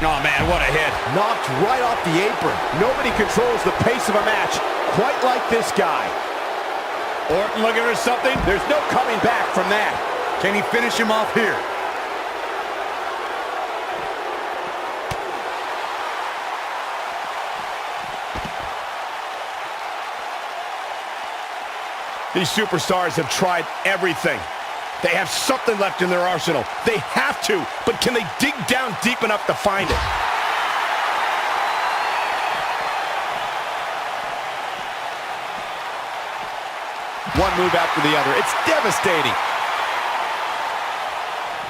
S2: Oh, man, what a hit.
S9: Knocked right off the apron. Nobody controls the pace of a match quite like this guy.
S2: Orton looking for something.
S9: There's no coming back from that.
S4: Can he finish him off here?
S2: These superstars have tried everything. They have something left in their arsenal. They have to, but can they dig down deep enough to find it? One move after the other. It's devastating.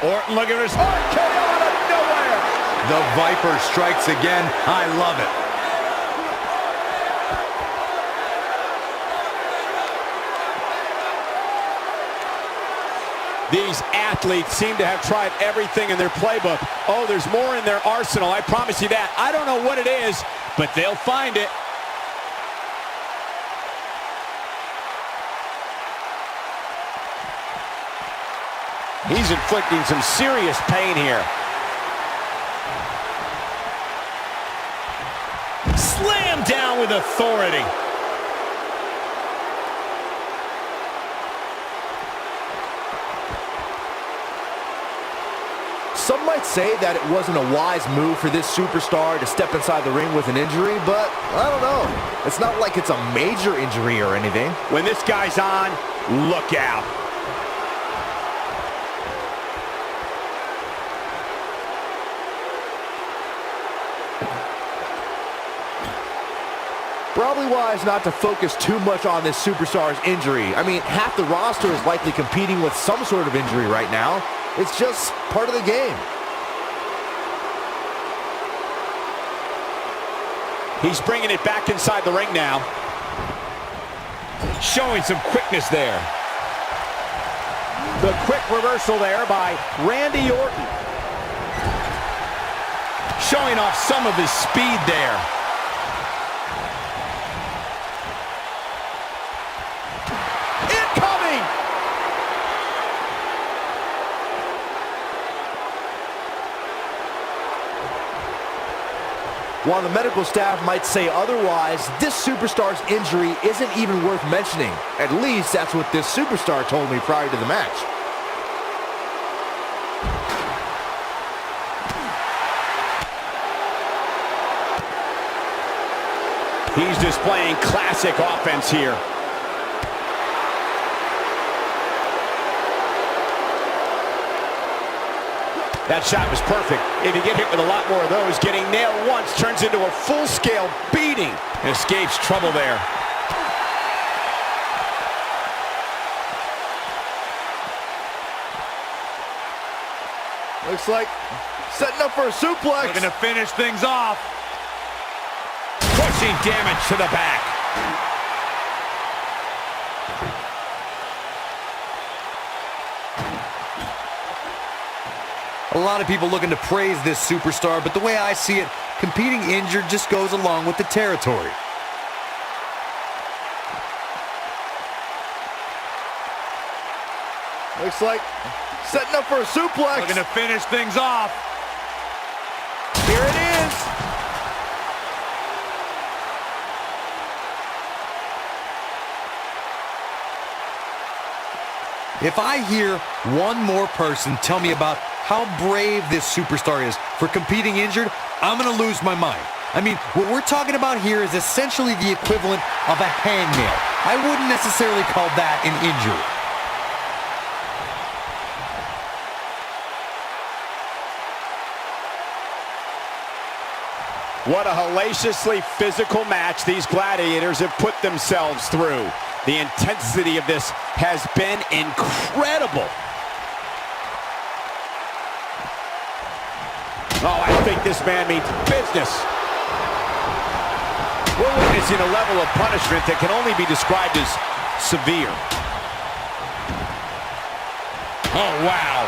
S2: Orton looking for RKO out of nowhere.
S4: The Viper strikes again. I love it.
S9: These athletes seem to have tried everything in their playbook. Oh, there's more in their arsenal, I promise you that. I don't know what it is, but they'll find it. He's inflicting some serious pain here. Slam down with authority.
S5: Some might say that it wasn't a wise move for this superstar to step inside the ring with an injury, but I don't know. It's not like it's a major injury or anything.
S9: When this guy's on, look out.
S5: Probably wise not to focus too much on this superstar's injury. I mean, half the roster is likely competing with some sort of injury right now. It's just part of the game.
S9: He's bringing it back inside the ring now. Showing some quickness there. The quick reversal there by Randy Orton. Showing off some of his speed there.
S5: While the medical staff might say otherwise, this superstar's injury isn't even worth mentioning. At least that's what this superstar told me prior to the match.
S9: He's displaying classic offense here. That shot was perfect. If you get hit with a lot more of those, getting nailed once turns into a full-scale beating. And escapes trouble there.
S5: Looks like setting up for a suplex.
S4: Looking to finish things off.
S9: Pushing damage to the back.
S6: A lot of people looking to praise this superstar, but the way I see it, competing injured just goes along with the territory.
S5: Looks like setting up for a suplex.
S4: Looking to finish things off.
S9: Here it is.
S6: If I hear one more person tell me about how brave this superstar is for competing injured, I'm going to lose my mind. I mean, what we're talking about here is essentially the equivalent of a hangnail. I wouldn't necessarily call that an injury.
S9: What a hellaciously physical match these gladiators have put themselves through. The intensity of this has been incredible. Oh, I think this man means business. We're witnessing a level of punishment that can only be described as severe. Oh, wow.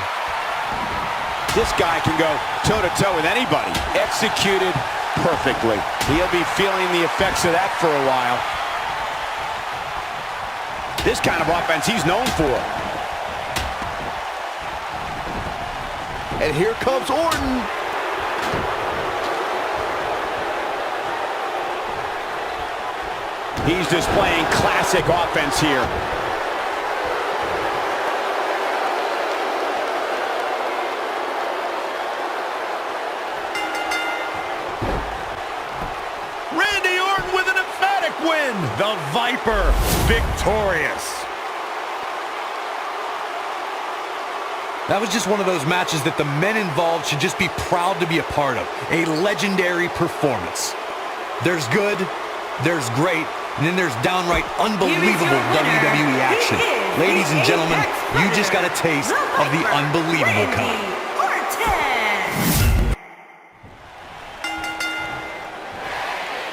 S9: This guy can go toe-to-toe with anybody. Executed perfectly. He'll be feeling the effects of that for a while. This kind of offense he's known for.
S5: And here comes Orton.
S9: He's displaying classic offense here.
S2: Randy Orton with an emphatic win.
S4: The Viper victorious.
S6: That was just one of those matches that the men involved should just be proud to be a part of. A legendary performance. There's good, there's great, and then there's downright unbelievable WWE action. Ladies and gentlemen, you just got a taste of the unbelievable kind.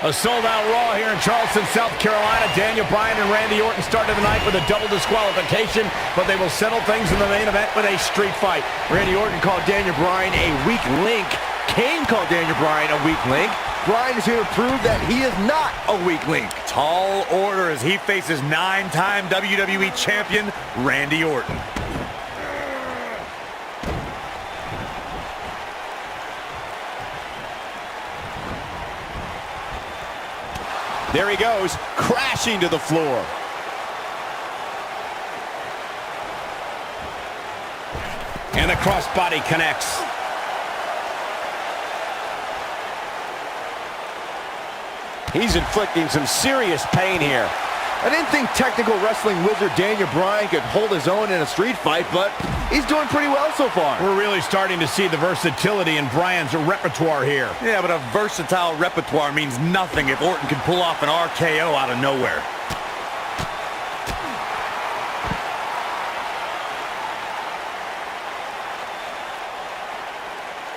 S2: A sold-out Raw here in Charleston, South Carolina. Daniel Bryan and Randy Orton started the night with a double disqualification, but they will settle things in the main event with a street fight.
S5: Randy Orton called Daniel Bryan a weak link. Kane called Daniel Bryan a weak link. Bryan is here to prove that he is not a weak link.
S4: Tall order as he faces 9-time WWE champion Randy Orton.
S9: There he goes, crashing to the floor. And the crossbody connects. He's inflicting some serious pain here.
S5: I didn't think technical wrestling wizard Daniel Bryan could hold his own in a street fight, but he's doing pretty well so far.
S2: We're really starting to see the versatility in Bryan's repertoire here.
S4: Yeah, but a versatile repertoire means nothing if Orton can pull off an RKO out of nowhere.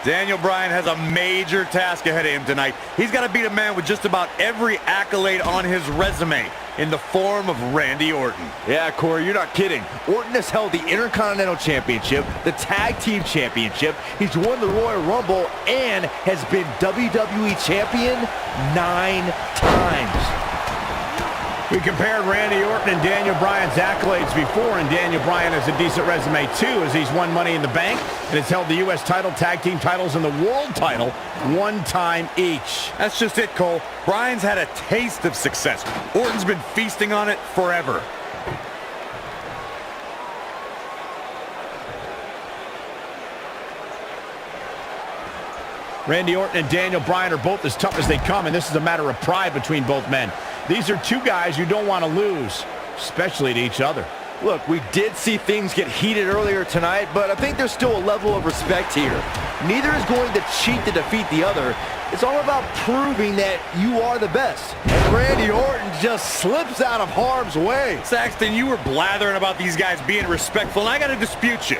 S4: Daniel Bryan has a major task ahead of him tonight. He's got to beat a man with just about every accolade on his resume in the form of Randy Orton.
S5: Yeah, Corey, you're not kidding. Orton has held the Intercontinental Championship, the Tag Team Championship, he's won the Royal Rumble, and has been WWE Champion 9 times.
S2: We compared Randy Orton and Daniel Bryan's accolades before, and Daniel Bryan has a decent resume too, as he's won Money in the Bank and has held the U.S. title, tag team titles, and the world title 1 time each.
S4: That's just it, Cole. Bryan's had a taste of success. Orton's been feasting on it forever.
S2: Randy Orton and Daniel Bryan are both as tough as they come, and this is a matter of pride between both men. These are two guys you don't want to lose, especially to each other.
S5: Look, we did see things get heated earlier tonight, but I think there's still a level of respect here. Neither is going to cheat to defeat the other. It's all about proving that you are the best. And Randy Orton just slips out of harm's way.
S4: Saxton, you were blathering about these guys being respectful, and I got to dispute you.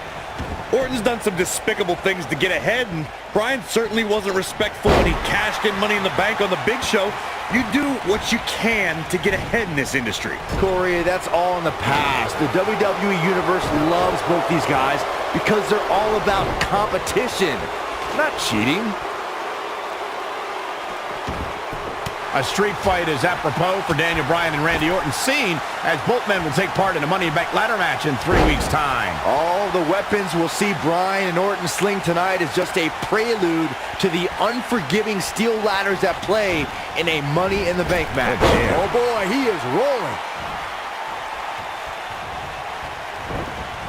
S4: Orton's done some despicable things to get ahead, and Bryan certainly wasn't respectful when he cashed in Money in the Bank on the Big Show. You do what you can to get ahead in this industry.
S5: Corey, that's all in the past. The WWE Universe loves both these guys because they're all about competition, not cheating.
S2: A street fight is apropos for Daniel Bryan and Randy Orton, seen as both men will take part in a Money in the Bank ladder match in 3 weeks' time.
S5: All the weapons we'll see Bryan and Orton sling tonight is just a prelude to the unforgiving steel ladders at play in a Money in the Bank match. Oh boy, he is rolling.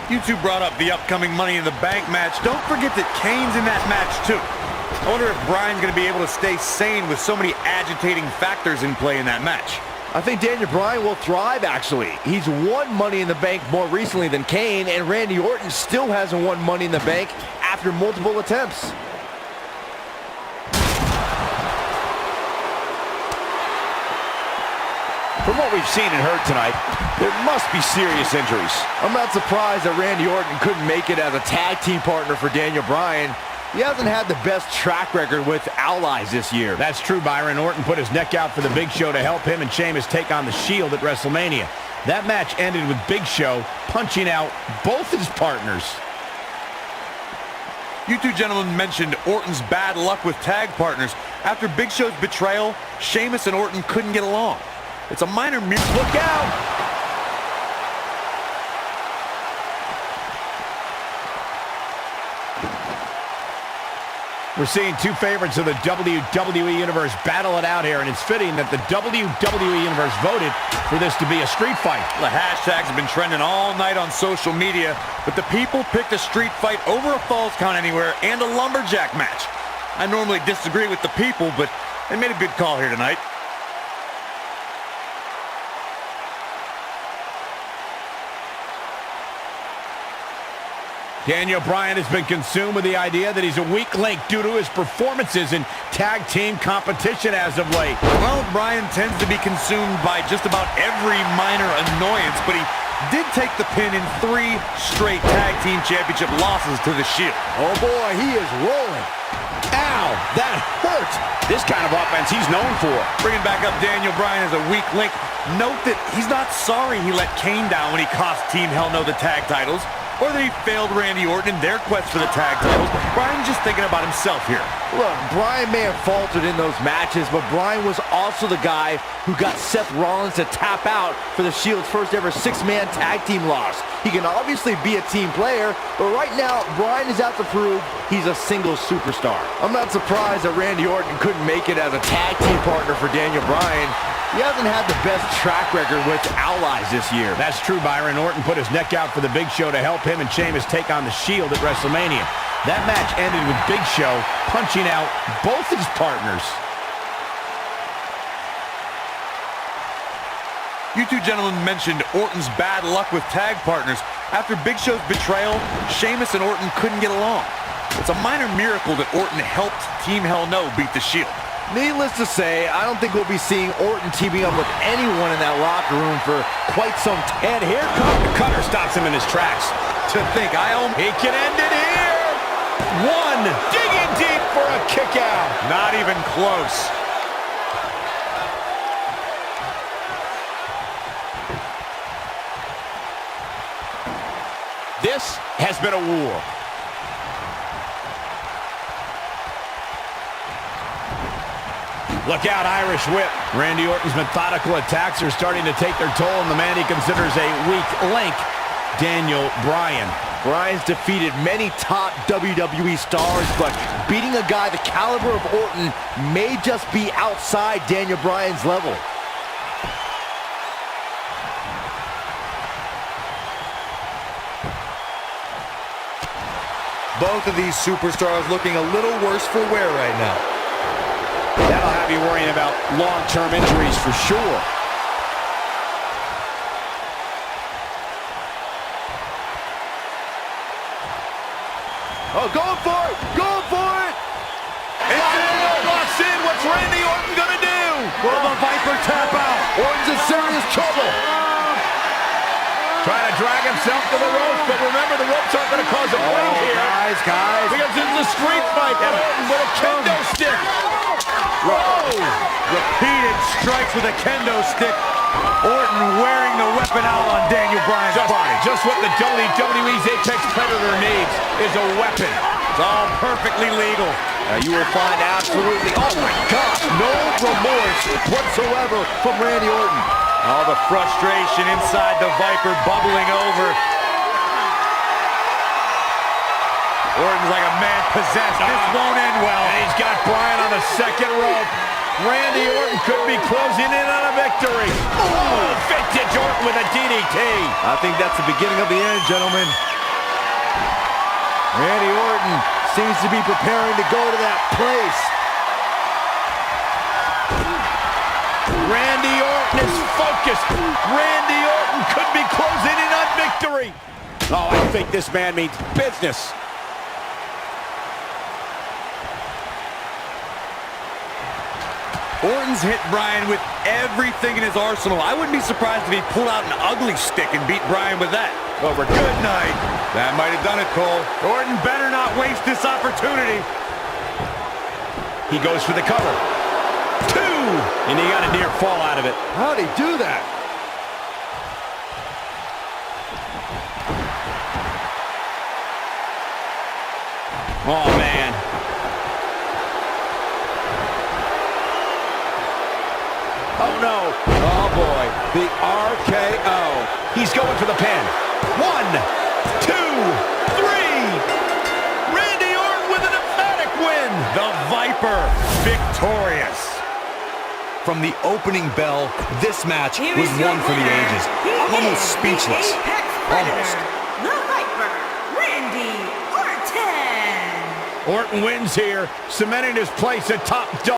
S4: You two brought up the upcoming Money in the Bank match. Don't forget that Kane's in that match too. I wonder if Bryan's going to be able to stay sane with so many agitating factors in play in that match.
S5: I think Daniel Bryan will thrive, actually. He's won Money in the Bank more recently than Kane, and Randy Orton still hasn't won Money in the Bank after multiple attempts.
S9: From what we've seen and heard tonight, there must be serious injuries.
S5: I'm not surprised that Randy Orton couldn't make it as a tag team partner for Daniel Bryan. He hasn't had the best track record with allies this year.
S2: That's true, Byron. Orton put his neck out for the Big Show to help him and Sheamus take on the Shield at WrestleMania. That match ended with Big Show punching out both his partners.
S4: You two gentlemen mentioned Orton's bad luck with tag partners. After Big Show's betrayal, Sheamus and Orton couldn't get along. It's a minor Look out!
S2: We're seeing two favorites of the WWE Universe battle it out here, and it's fitting that the WWE Universe voted for this to be a street fight.
S4: The hashtags have been trending all night on social media, but the people picked a street fight over a Falls Count Anywhere and a lumberjack match. I normally disagree with the people, but they made a good call here tonight.
S2: Daniel Bryan has been consumed with the idea that he's a weak link due to his performances in tag team competition as of late.
S4: Well, Bryan tends to be consumed by just about every minor annoyance, but he did take the pin in 3 straight tag team championship losses to the Shield.
S2: Oh boy, he is rolling. Ow, that hurt.
S9: This kind of offense he's known for.
S4: Bringing back up Daniel Bryan as a weak link. Note that he's not sorry he let Kane down when he cost Team Hell No the tag titles, or that he failed Randy Orton in their quest for the tag titles. Bryan's just thinking about himself here.
S5: Look, Bryan may have faltered in those matches, but Bryan was also the guy who got Seth Rollins to tap out for the Shield's first ever 6-man tag team loss. He can obviously be a team player, but right now, Bryan is out to prove he's a single superstar. I'm not surprised that Randy Orton couldn't make it as a tag team partner for Daniel Bryan. He hasn't had the best track record with allies this year.
S2: That's true, Byron. Orton put his neck out for the Big Show to help him and Sheamus take on the Shield at WrestleMania. That match ended with Big Show punching out both his partners.
S4: You two gentlemen mentioned Orton's bad luck with tag partners. After Big Show's betrayal, Sheamus and Orton couldn't get along. It's a minor miracle that Orton helped Team Hell No beat the Shield.
S5: Needless to say, I don't think we'll be seeing Orton teaming up with anyone in that locker room for quite some time.
S2: And here comes the cutter, stops him in his tracks.
S4: To think,
S2: He can end it here. 1, digging deep for a kick out.
S4: not even close.
S9: This has been a war.
S2: Look out, Irish whip. Randy Orton's methodical attacks are starting to take their toll on the man he considers a weak link, Daniel Bryan.
S5: Bryan's defeated many top WWE stars, but beating a guy the caliber of Orton may just be outside Daniel Bryan's level.
S6: Both of these superstars looking a little worse for wear right now.
S9: That'll have you worrying about long-term injuries for sure.
S5: Oh, going for it! Going for it!
S2: Locks in. What's Randy Orton gonna do?
S5: Will the Viper tap out? Orton's in serious trouble.
S2: Trying to drag himself to the ropes, but remember, the ropes aren't going to cause a break here.
S5: Guys.
S2: Because this is a street fight, and Orton with a kendo stick. Whoa!
S4: Repeated strikes with a kendo stick. Orton wearing the weapon out on Daniel Bryan's body.
S2: Just what the WWE's Apex Predator needs is a weapon.
S4: It's all perfectly legal.
S5: You will find absolutely, oh my gosh, no remorse whatsoever from Randy Orton.
S4: All the frustration inside the Viper bubbling over. Orton's like a man possessed. This won't end well.
S2: And he's got Bryan on the second rope. Randy Orton could be closing in on a victory. Oh, vintage Orton with a DDT.
S5: I think that's the beginning of the end, gentlemen. Randy Orton seems to be preparing to go to that place.
S2: Randy Orton is focused. Randy Orton could be closing in on victory.
S9: Oh, I think this man means business.
S4: Orton's hit Bryan with everything in his arsenal. I wouldn't be surprised if he pulled out an ugly stick and beat Bryan with that.
S2: Over. Good night.
S4: That might have done it, Cole. Orton better not waste this opportunity.
S2: He goes for the cover. 2! And he got a near fall out of it.
S5: How'd he do that?
S9: Oh, man.
S2: Oh, no.
S9: Oh, boy. The RKO.
S2: He's going for the pin. 1, 2, 3. Randy Orton with an emphatic win.
S4: The Viper victorious.
S6: From the opening bell, this match
S10: Here
S6: was
S10: is your
S6: one for the
S10: winner.
S6: ages.
S10: He
S6: Almost
S10: is
S6: speechless.
S10: the Apex Predator,
S6: Almost.
S10: the Viper, Randy Orton.
S2: Orton wins here, cementing his place at top